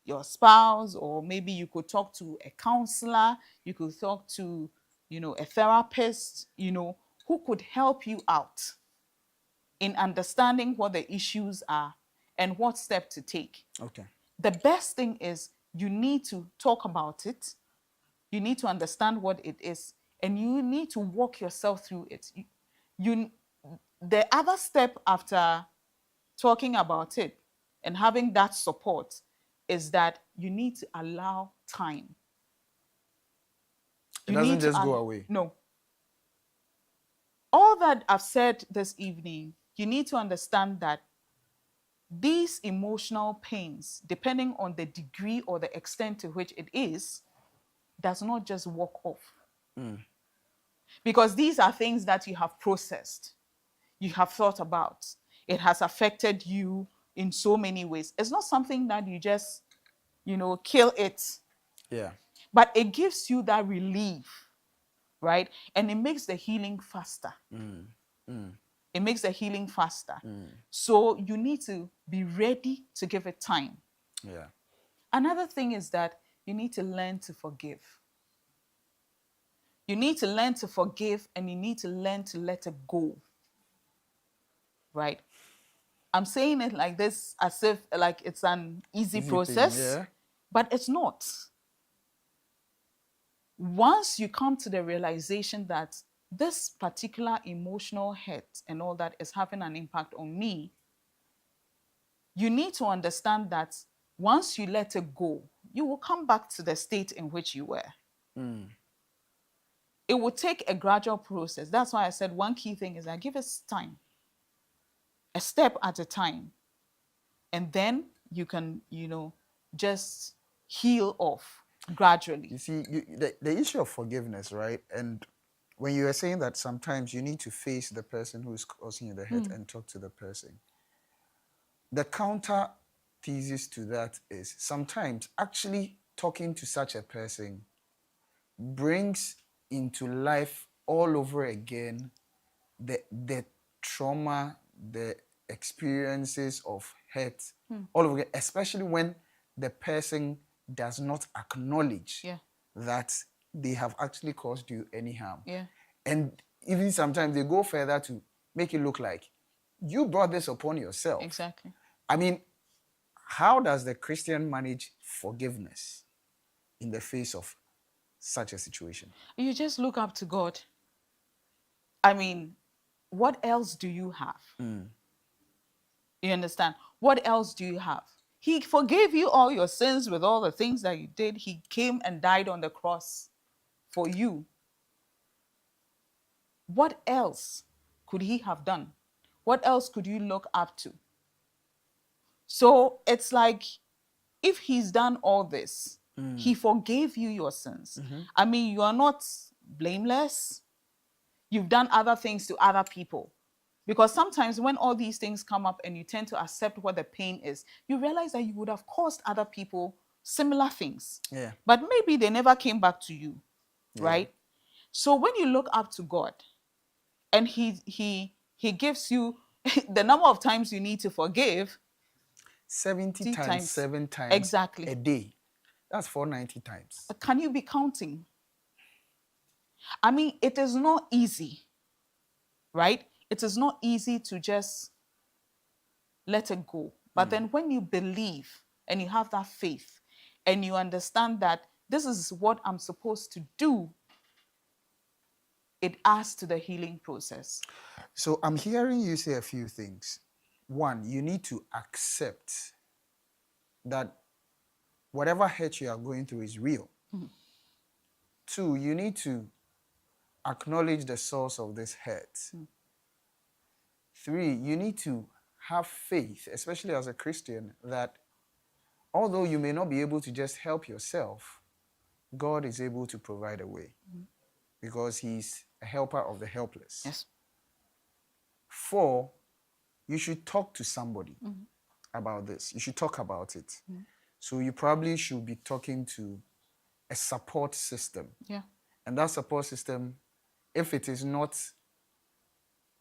your spouse, or maybe you could talk to a counselor, you could talk to, a therapist, who could help you out in understanding what the issues are and what step to take. okay. The best thing is you need to talk about it, you need to understand what it is, and you need to walk yourself through it. the other step after talking about it and having that support is that you need to allow time. It You doesn't need to just go away. No. All that I've said this evening, you need to understand that these emotional pains, depending on the degree or the extent to which it is, does not just walk off. Because these are things that you have processed, you have thought about. It has affected you in so many ways. It's not something that you just, kill it, Yeah. but it gives you that relief, right? And it makes the healing faster. It makes the healing faster. So you need to be ready to give it time. Yeah. Another thing is that you need to learn to forgive. You need to learn to forgive and you need to learn to let it go. Right? I'm saying it like this as if like it's an easy Easy thing, process, yeah. but it's not. Once you come to the realization that this particular emotional hurt and all that is having an impact on me, you need to understand that once you let it go, you will come back to the state in which you were. It will take a gradual process. That's why I said one key thing is that give us time, a step at a time. And then you can, just heal off gradually. You see, the issue of forgiveness, right? And when you are saying that sometimes you need to face the person who is causing you the hurt and talk to the person, the counter thesis to that is sometimes actually talking to such a person brings into life all over again the trauma, the experiences of hurt all over again, especially when the person does not acknowledge Yeah. that they have actually caused you any harm. Yeah. And even sometimes they go further to make it look like you brought this upon yourself. Exactly. I mean, how does the Christian manage forgiveness in the face of such a situation? You just look up to God. I mean, what else do you have? You understand? What else do you have? He forgave you all your sins with all the things that you did. He came and died on the cross for you. What else could he have done? What else could you look up to? So it's like if he's done all this, he forgave you your sins. I mean, you are not blameless. You've done other things to other people. Because sometimes when all these things come up and you tend to accept what the pain is, you realize that you would have caused other people similar things. Yeah. But maybe they never came back to you, Yeah. right? So when you look up to God and he gives you the number of times you need to forgive, 70 times, times 7 times exactly a day. That's 490 times. Can you be counting? I mean, it is not easy, right? It is not easy to just let it go. But then when you believe and you have that faith and you understand that this is what I'm supposed to do, it adds to the healing process. So I'm hearing you say a few things. One, you need to accept that whatever hurt you are going through is real. Two, you need to acknowledge the source of this hurt. Three, you need to have faith, especially as a Christian, that although you may not be able to just help yourself, God is able to provide a way because he's a helper of the helpless. Yes. Four, you should talk to somebody about this. You should talk about it. So you probably should be talking to a support system. Yeah. And that support system, if it is not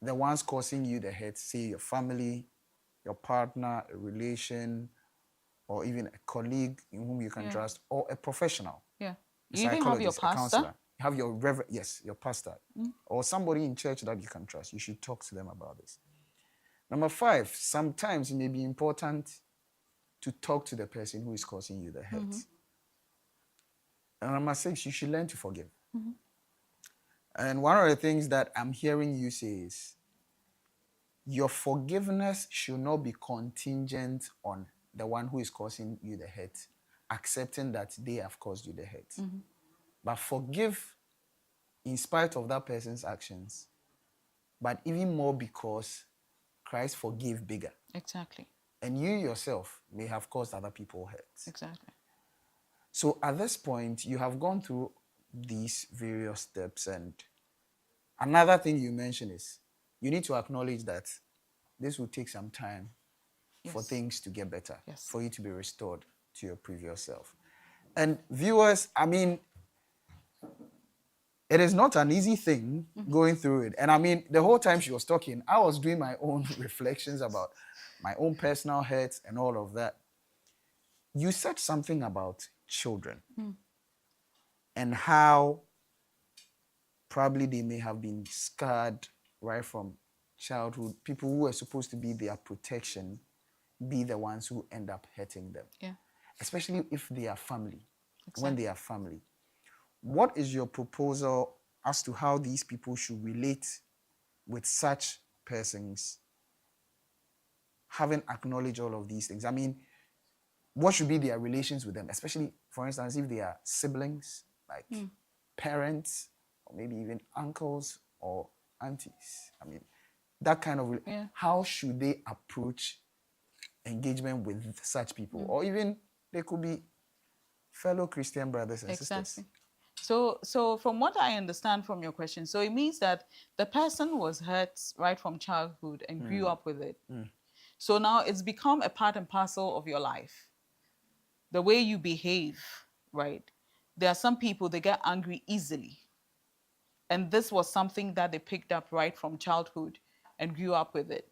the ones causing you the hurt, say your family, your partner, a relation, or even a colleague in whom you can trust, or a professional. Yeah. A You even have your psychologist, a pastor. counselor. You have your reverend, yes, your pastor, or somebody in church that you can trust. You should talk to them about this. Number five, sometimes it may be important to talk to the person who is causing you the hurt. And number six, you should learn to forgive. And one of the things that I'm hearing you say is your forgiveness should not be contingent on the one who is causing you the hurt, accepting that they have caused you the hurt. But forgive in spite of that person's actions, but even more because Christ forgave bigger. Exactly. And you yourself may have caused other people hurt. Exactly. So at this point, you have gone through these various steps. And another thing you mentioned is you need to acknowledge that this will take some time for Yes. things to get better, Yes. for you to be restored to your previous self. And viewers, I mean, it is not an easy thing going through it. And I mean, the whole time she was talking, I was doing my own reflections about my own personal hurts and all of that. You said something about children and how probably they may have been scarred right from childhood. People who were supposed to be their protection be the ones who end up hurting them. Yeah. Especially if they are family, when Exactly. they are family. What is your proposal as to how these people should relate with such persons, having acknowledged all of these things? I mean, what should be their relations with them, especially, for instance, if they are siblings, like parents, or maybe even uncles or aunties? I mean, that kind of, Yeah. how should they approach engagement with such people? Or even they could be fellow Christian brothers and sisters. Exactly. So from what I understand from your question, so it means that the person was hurt right from childhood and grew up with it. So now it's become a part and parcel of your life. The way you behave, right? There are some people, they get angry easily. And this was something that they picked up right from childhood and grew up with it.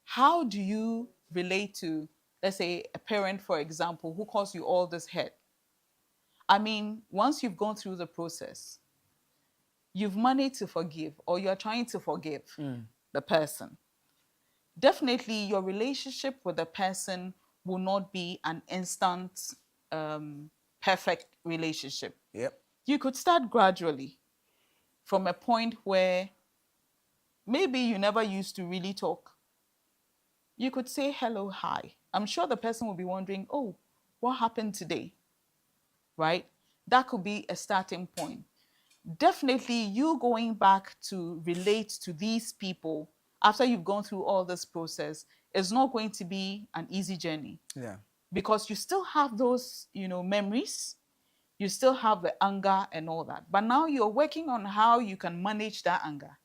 How do you relate to, let's say, a parent, for example, who caused you all this hurt? I mean, once you've gone through the process, you've managed to forgive or you're trying to forgive the person. Definitely, your relationship with the person will not be an instant, perfect relationship. Yep. You could start gradually from a point where maybe you never used to really talk. You could say hello, hi. I'm sure the person will be wondering, oh, what happened today? Right? That could be a starting point. Definitely, you going back to relate to these people after you've gone through all this process is not going to be an easy journey. Yeah. Because you still have those, memories, you still have the anger and all that. But now you're working on how you can manage that anger.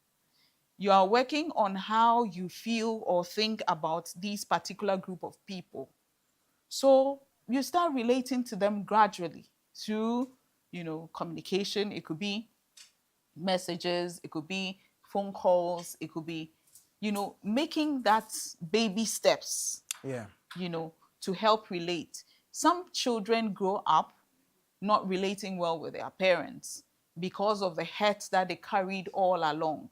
You are working on how you feel or think about these particular group of people. So you start relating to them gradually through, communication. It could be messages, it could be phone calls, it could be, making that baby steps, Yeah. to help relate. Some children grow up not relating well with their parents because of the hurt that they carried all along.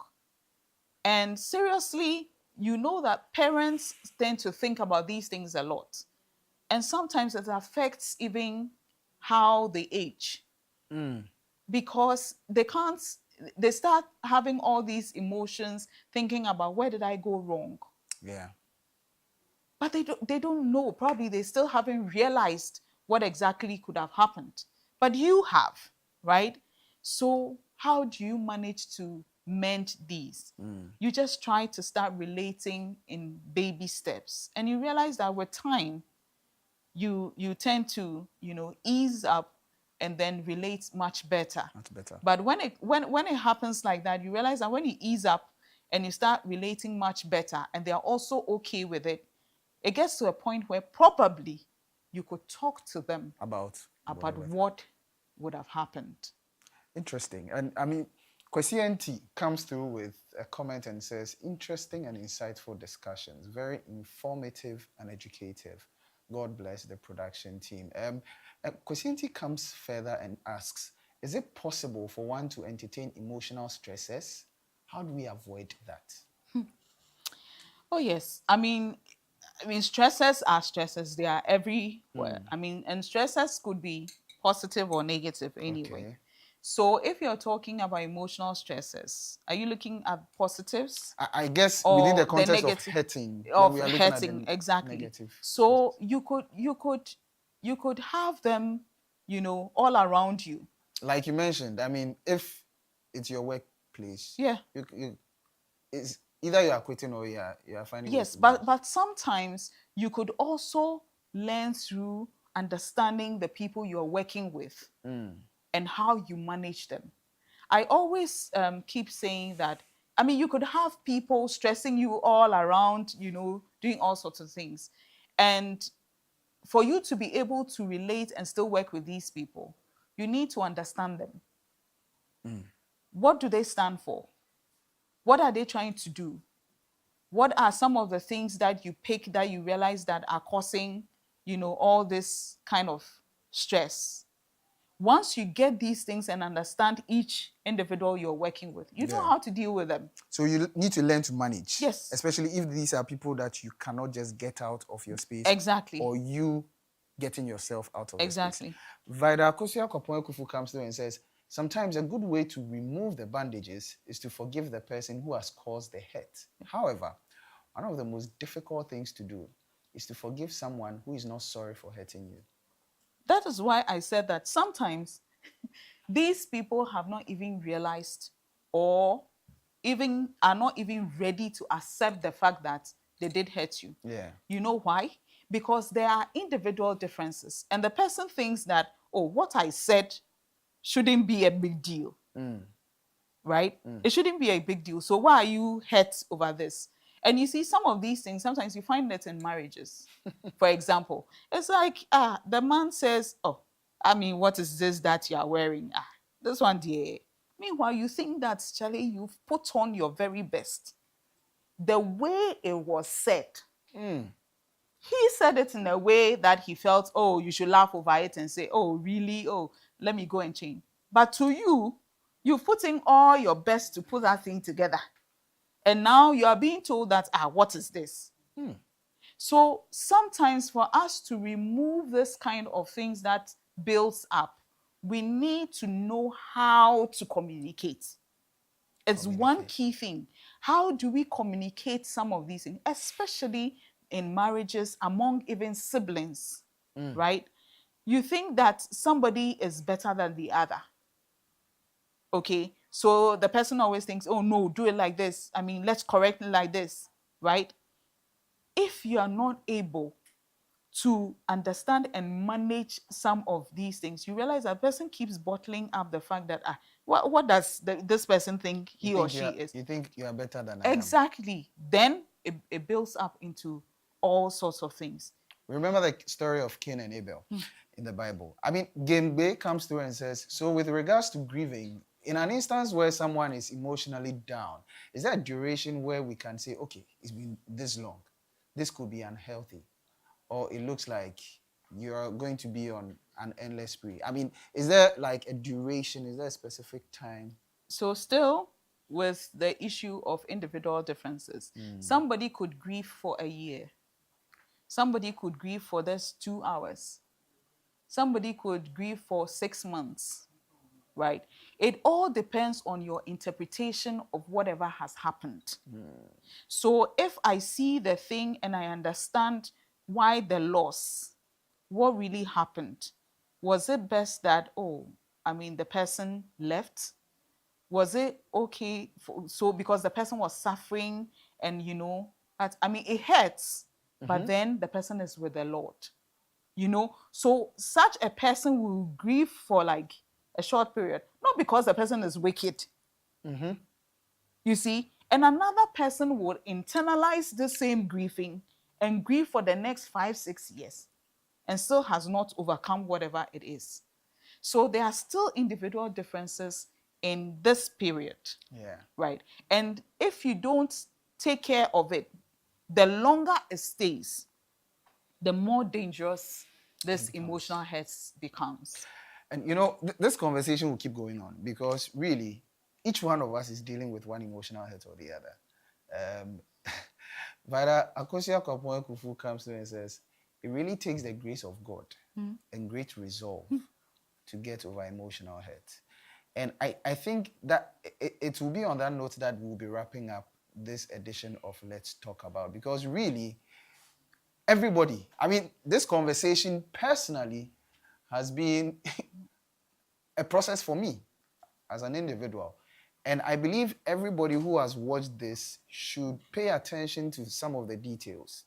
And seriously, you know that parents tend to think about these things a lot. And sometimes it affects even how they age because they start having all these emotions, thinking about where did I go wrong? Yeah. But they don't know. Probably they still haven't realized what exactly could have happened. But you have, right? So how do you manage to mend these? You just try to start relating in baby steps. And you realize that with time, you tend to, ease up and then relate much better. Much better. But when it happens like that, you realize that when you ease up and you start relating much better and they are also okay with it, it gets to a point where probably you could talk to them About about whatever. what would have happened. Interesting. And I mean, Kwesi comes through with a comment and says, interesting and insightful discussions, very informative and educative. God bless the production team. Kwesi comes further and asks, is it possible for one to entertain emotional stresses? How do we avoid that? Oh yes. I mean stresses are stresses. They are everywhere. I mean, and stresses could be positive or negative anyway. Okay. So if you're talking about emotional stresses, are you looking at positives I guess within the or the context of negative hurting, then of we are looking at hurting? the Exactly. negative. So you could have them, all around you. Like you mentioned, I mean, if it's your workplace, Yeah. it's either you are quitting or you are finding ways Yes, to but sometimes you could also learn through understanding the people you're working with and how you manage them. I always keep saying that. I mean, you could have people stressing you all around, doing all sorts of things. And for you to be able to relate and still work with these people, you need to understand them. What do they stand for? What are they trying to do? What are some of the things that you pick that you realize that are causing, all this kind of stress? Once you get these things and understand each individual you're working with, you know Yeah. how to deal with them. So you need to learn to manage. Yes. Especially if these are people that you cannot just get out of your space. Exactly. Or you getting yourself out of the space. Exactly. Vida Kosia Kopoekufu comes through and says, sometimes a good way to remove the bandages is to forgive the person who has caused the hurt. However, one of the most difficult things to do is to forgive someone who is not sorry for hurting you. That is why I said that sometimes these people have not even realized or even are not even ready to accept the fact that they did hurt you. Yeah. You know why? Because there are individual differences. And the person thinks that, oh, what I said shouldn't be a big deal. Right? It shouldn't be a big deal. So why are you hurt over this? And you see, some of these things, sometimes you find that in marriages. For example, it's like the man says, oh, I mean, what is this that you are wearing? This one, dear. Meanwhile, you think that, Charlie, you've put on your very best. The way it was said, he said it in a way that he felt, oh, you should laugh over it and say, oh, really? Oh, let me go and change. But to you, you've put in all your best to put that thing together. And now you are being told that, what is this? So sometimes for us to remove this kind of things that builds up, we need to know how to communicate. It's one key thing. How do we communicate some of these things, especially in marriages among even siblings, right? You think that somebody is better than the other. Okay, so the person always thinks, oh no, do it like this. I mean, let's correct it like this, right? If you are not able to understand and manage some of these things, you realize that person keeps bottling up the fact that what does this person think he or she is? You think you are better than I am. Exactly. Then it builds up into all sorts of things. Remember the story of Cain and Abel in the Bible. I mean, Gembe comes through and says, so with regards to grieving, in an instance where someone is emotionally down, is there a duration where we can say, okay, it's been this long, this could be unhealthy, or it looks like you're going to be on an endless spree? I mean, is there like a duration? Is there a specific time? So still with the issue of individual differences, somebody could grieve for a year. Somebody could grieve for this 2 hours. Somebody could grieve for 6 months, right? It all depends on your interpretation of whatever has happened. So if I see the thing and I understand why the loss, what really happened, was it best that, the person left? Was it okay? So because the person was suffering and, it hurts, but then the person is with the Lord. So such a person will grieve for like a short period, not because the person is wicked. You see, and another person would internalize the same grieving and grieve for the next 5-6 years and still has not overcome whatever it is. So there are still individual differences in this period. Yeah. Right. And if you don't take care of it, the longer it stays, the more dangerous this emotional hurt becomes. And this conversation will keep going on because really, each one of us is dealing with one emotional hurt or the other. Vida Akosia Kopon Kufu comes to and says, it really takes the grace of God and great resolve to get over emotional hurt. And I think that it will be on that note that we'll be wrapping up this edition of Let's Talk About, because really, everybody, I mean, this conversation personally has been a process for me as an individual. And I believe everybody who has watched this should pay attention to some of the details.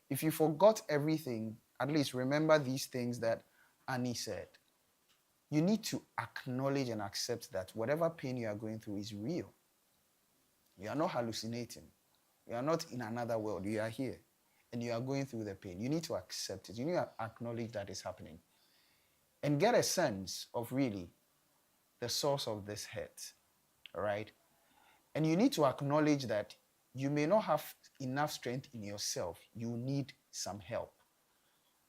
If you forgot everything, at least remember these things that Annie said. You need to acknowledge and accept that whatever pain you are going through is real. You are not hallucinating. You are not in another world. You are here. And you are going through the pain. You need to accept it. You need to acknowledge that it's happening. And get a sense of really the source of this hurt. All right? And you need to acknowledge that you may not have enough strength in yourself. You need some help.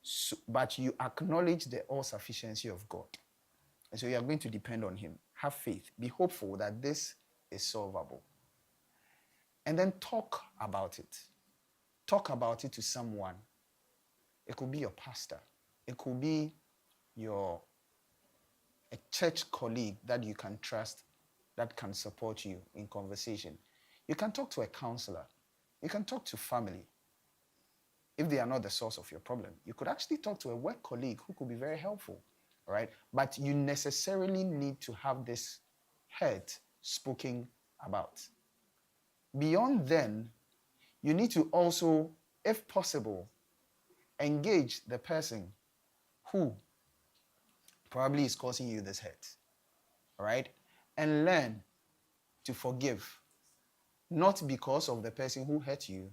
So, but you acknowledge the all-sufficiency of God. And so you are going to depend on Him. Have faith. Be hopeful that this is solvable. And then talk about it. Talk about it to someone. It could be your pastor. It could be a church colleague that you can trust, that can support you in conversation. You can talk to a counselor. You can talk to family. If they are not the source of your problem, you could actually talk to a work colleague who could be very helpful. Right? But you necessarily need to have this hurt spoken about. Beyond then, you need to also, if possible, engage the person who probably is causing you this hurt. Right? And learn to forgive. Not because of the person who hurt you,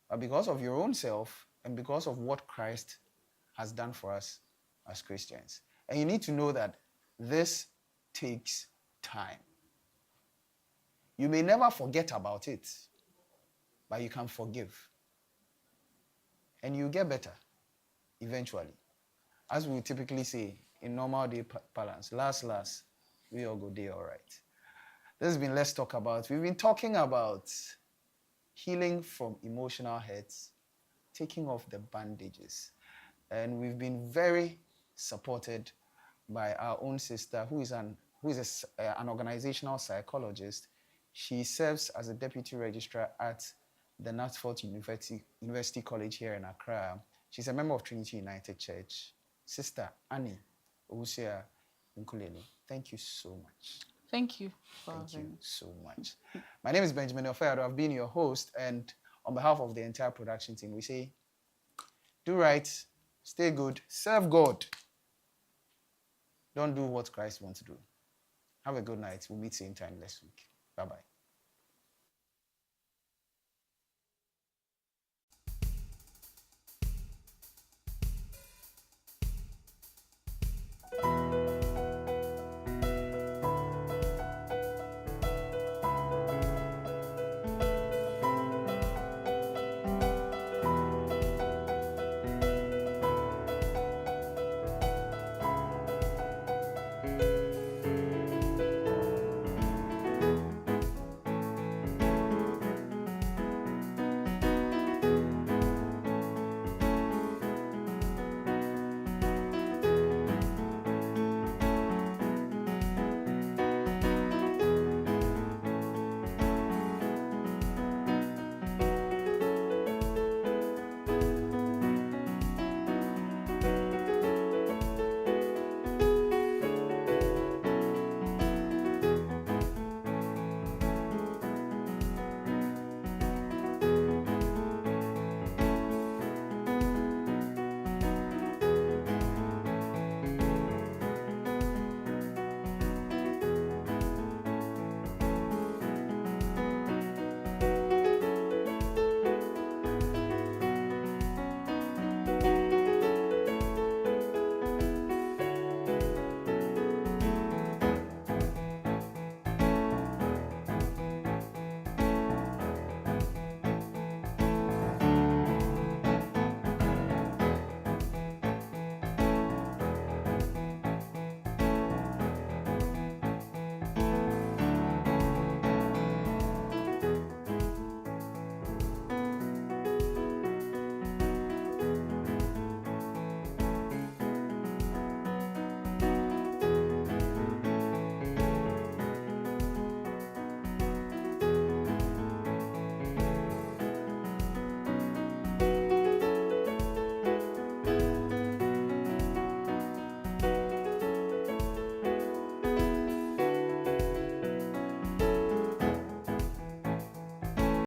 but because of your own self and because of what Christ has done for us as Christians. And you need to know that this takes time. You may never forget about it, but you can forgive. And you get better eventually. As we typically say in normal day balance, last, we all go day all right. This has been Let's Talk About. We've been talking about healing from emotional hurts, taking off the bandages. And we've been very supported by our own sister, who is an organizational psychologist. She serves as a deputy registrar at the Natford University College here in Accra. She's a member of Trinity United Church. Sister Annie Owusia Nkulele, thank you so much. Thank you. Thank you so much. My name is Benjamin Ofeado. I've been your host, and on behalf of the entire production team, we say, do right, stay good, serve God. Don't do what Christ wants to do. Have a good night. We'll meet same time next week. Bye-bye.